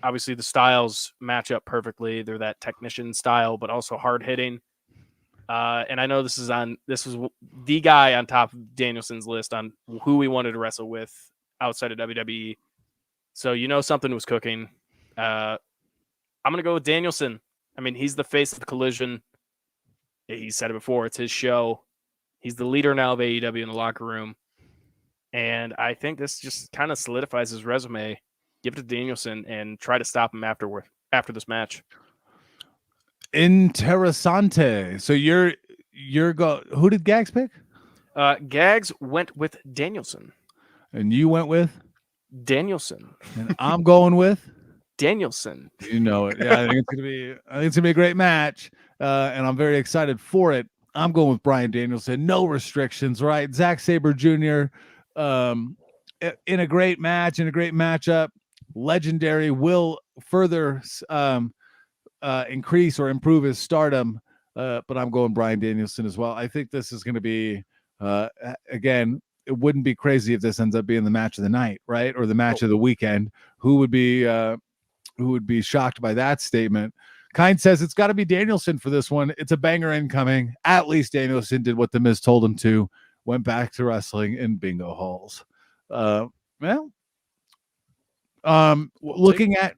Obviously, the styles match up perfectly. They're that technician style, but also hard-hitting. And I know this was the guy on top of Danielson's list on who we wanted to wrestle with outside of WWE. So something was cooking. I'm going to go with Danielson. I mean, he's the face of the Collision. He said it before. It's his show. He's the leader now of AEW in the locker room. And I think this just kind of solidifies his resume. Give it to Danielson and try to stop him after this match. Interessante. So who did Gags pick? Gags went with Danielson. And you went with? Danielson. And I'm going with? Danielson. You know it. Yeah, I think it's gonna be a great match. And I'm very excited for it. I'm going with Bryan Danielson. No restrictions, right? Zack Sabre Jr. In a great match, in a great matchup. Legendary, will further increase or improve his stardom but I'm going Bryan Danielson as well. I think this is going to be, again, it wouldn't be crazy if this ends up being the match of the night, right? Or the match of the weekend. Who would be shocked by that statement? Kind says it's got to be Danielson for this one. It's a banger incoming. At least Danielson did what the Miz told him to. Went back to wrestling in bingo halls. Looking at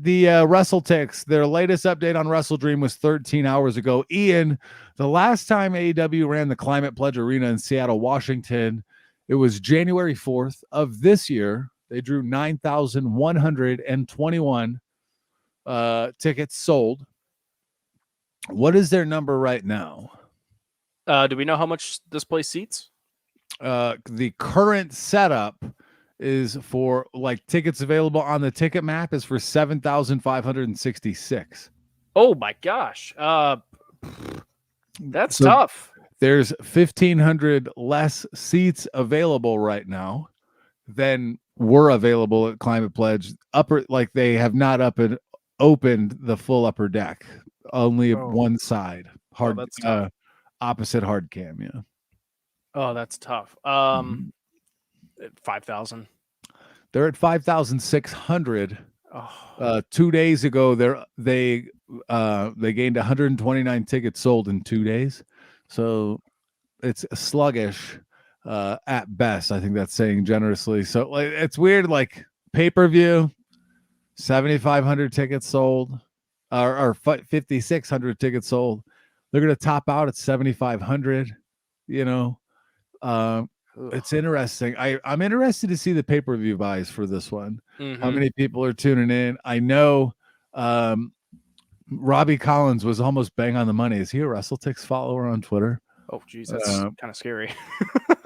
the WrestleTix, their latest update on Wrestledream was 13 hours ago. Ian, the last time AEW ran the Climate Pledge Arena in Seattle, Washington, it was January 4th of this year. They drew 9,121 tickets sold. What is their number right now? Do we know how much this place seats? The current setup is for tickets available on the ticket map is for 7,566. Oh my gosh. That's tough. There's 1,500 less seats available right now than were available at Climate Pledge. They have not opened the full upper deck. Only one side. Opposite hard cam, yeah. Oh, that's tough. 5,000. They're at 5,600. 2 days ago, they gained 129 tickets sold in 2 days. So it's sluggish at best. I think that's saying generously. So it's weird. Pay-per-view, 7,500 tickets sold, or 5,600 tickets sold. They're going to top out at 7,500. It's interesting. I'm interested to see the pay-per-view buys for this one. Mm-hmm. How many people are tuning in? I know Robbie Collins was almost bang on the money. Is he a WrestleTix follower on Twitter? Oh, geez, that's kind of scary.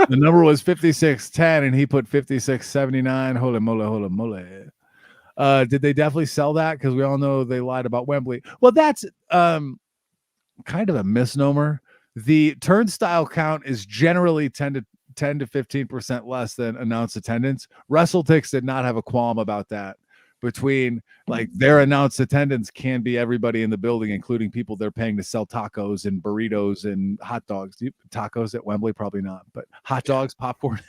The number was 5610, and he put 5679. Holy moly. Did they definitely sell that? Because we all know they lied about Wembley. Well, that's kind of a misnomer. The turnstile count is generally 10 to 15% less than announced attendance. WrestleTix did not have a qualm about that. Between their announced attendance can be everybody in the building, including people they're paying to sell tacos and burritos and hot dogs. Tacos at Wembley, probably not, but hot dogs, popcorn.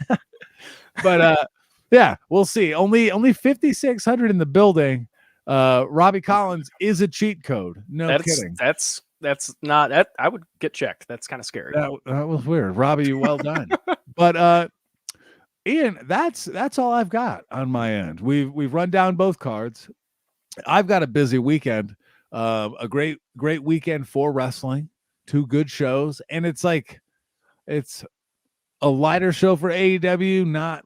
But yeah, we'll see. Only 5,600 in the building. Robbie Collins is a cheat code. Kidding. That's not that. I would get checked. That's kind of scary. That was weird. Robbie, well done. But Ian, that's all I've got on my end. We've run down both cards. I've got a busy weekend. A great weekend for wrestling. 2 good shows, and it's a lighter show for AEW. Not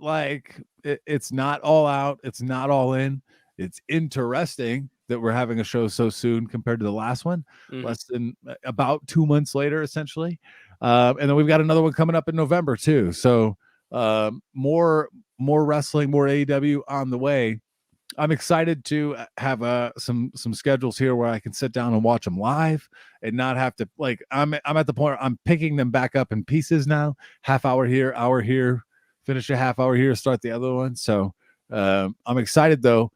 it's not all out. It's not all in. It's interesting that we're having a show so soon compared to the last one, less than about 2 months later, essentially. And then we've got another one coming up in November too. So more wrestling, more AEW on the way. I'm excited to have some schedules here where I can sit down and watch them live and not have to I'm at the point where I'm picking them back up in pieces now. Half hour here, hour here, finish a half hour here, start the other one. So I'm excited though.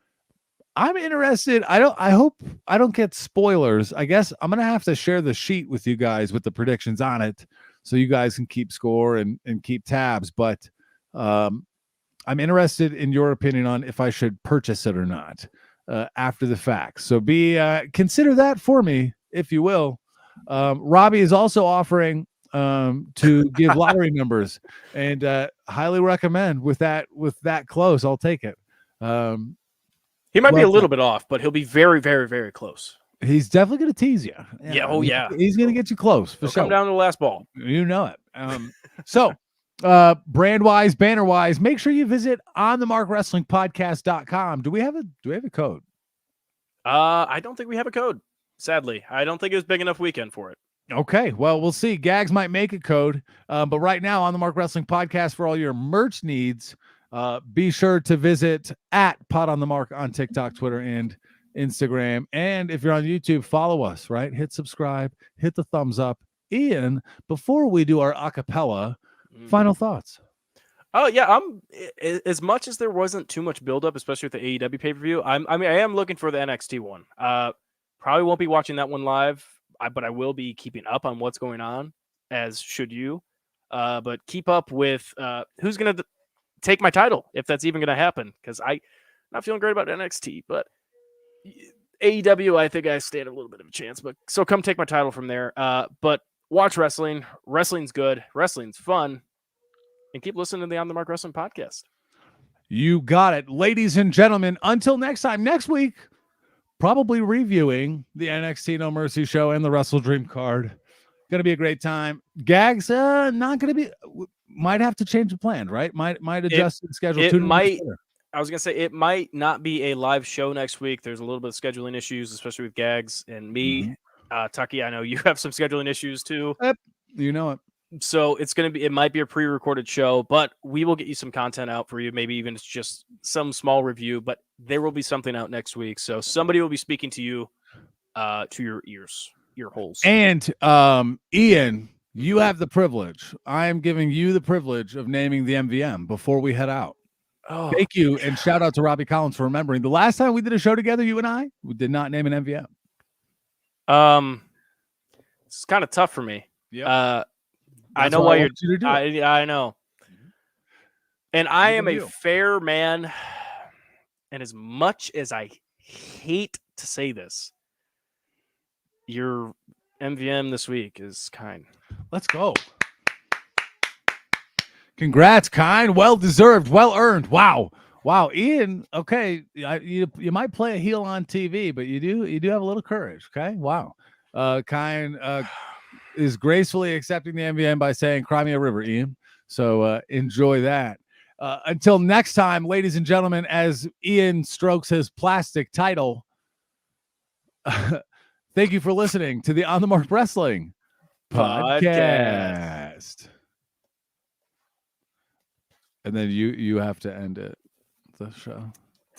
I'm interested. I hope I don't get spoilers. I guess I'm gonna have to share the sheet with you guys with the predictions on it, so you guys can keep score and keep tabs. But I'm interested in your opinion on if I should purchase it or not after the fact. So consider that for me, if you will. Robbie is also offering to give lottery numbers, and highly recommend with that close. I'll take it. He might be a little bit off, but he'll be very, very, very close. He's definitely going to tease you. Yeah. Oh, yeah. He's going to get you close. He'll come down to the last ball. You know it. So, brand-wise, banner-wise, make sure you visit onthemarkwrestlingpodcast.com. Do we have a code? I don't think we have a code. Sadly, I don't think it was big enough weekend for it. Okay, well, we'll see. Gags might make a code, but right now on the Mark Wrestling Podcast for all your merch needs. Be sure to visit at Pod on the Mark on TikTok, Twitter, and Instagram. And if you're on YouTube, follow us, right? Hit subscribe, hit the thumbs up. Ian, before we do our acapella, final thoughts. Oh, yeah. As much as there wasn't too much buildup, especially with the AEW pay-per-view, I am looking for the NXT one. Probably won't be watching that one live. but I will be keeping up on what's going on, as should you. But keep up with who's going to take my title, if that's even going to happen, because I'm not feeling great about NXT, but AEW, I think I stand a little bit of a chance. But so come take my title from there. But watch wrestling. Wrestling's good. Wrestling's fun. And keep listening to the On the Mark Wrestling podcast. You got it. Ladies and gentlemen, until next time, next week, probably reviewing the NXT No Mercy show and the Wrestledream card. Going to be a great time. Gags, not going to be, might have to change the plan, right? Might adjust the schedule. It might. I was going to say it might not be a live show next week. There's a little bit of scheduling issues, especially with Gags and me. Tucky, I know you have some scheduling issues too. Yep. You know it. So it might be a pre-recorded show, but we will get you some content out for you. Maybe even it's just some small review, but there will be something out next week. So somebody will be speaking to you, to your ear holes. And Ian, you have the privilege. I am giving you the privilege of naming the MVM before we head out. Oh, thank you. And shout out to Robbie Collins for remembering. The last time we did a show together, you and I, we did not name an MVM. It's kind of tough for me. Yeah. I know why I know. And I am a fair man. And as much as I hate to say this, your MVM this week is Kine. Let's go. Congrats, Kine. Well deserved, well earned. Wow. Ian, okay. You might play a heel on TV, but you do have a little courage. Okay. Wow. Kine is gracefully accepting the MVM by saying, "Cry me a river, Ian." So enjoy that. Until next time, ladies and gentlemen, as Ian strokes his plastic title, thank you for listening to the On the Mark Wrestling podcast. And then you have to end it, the show.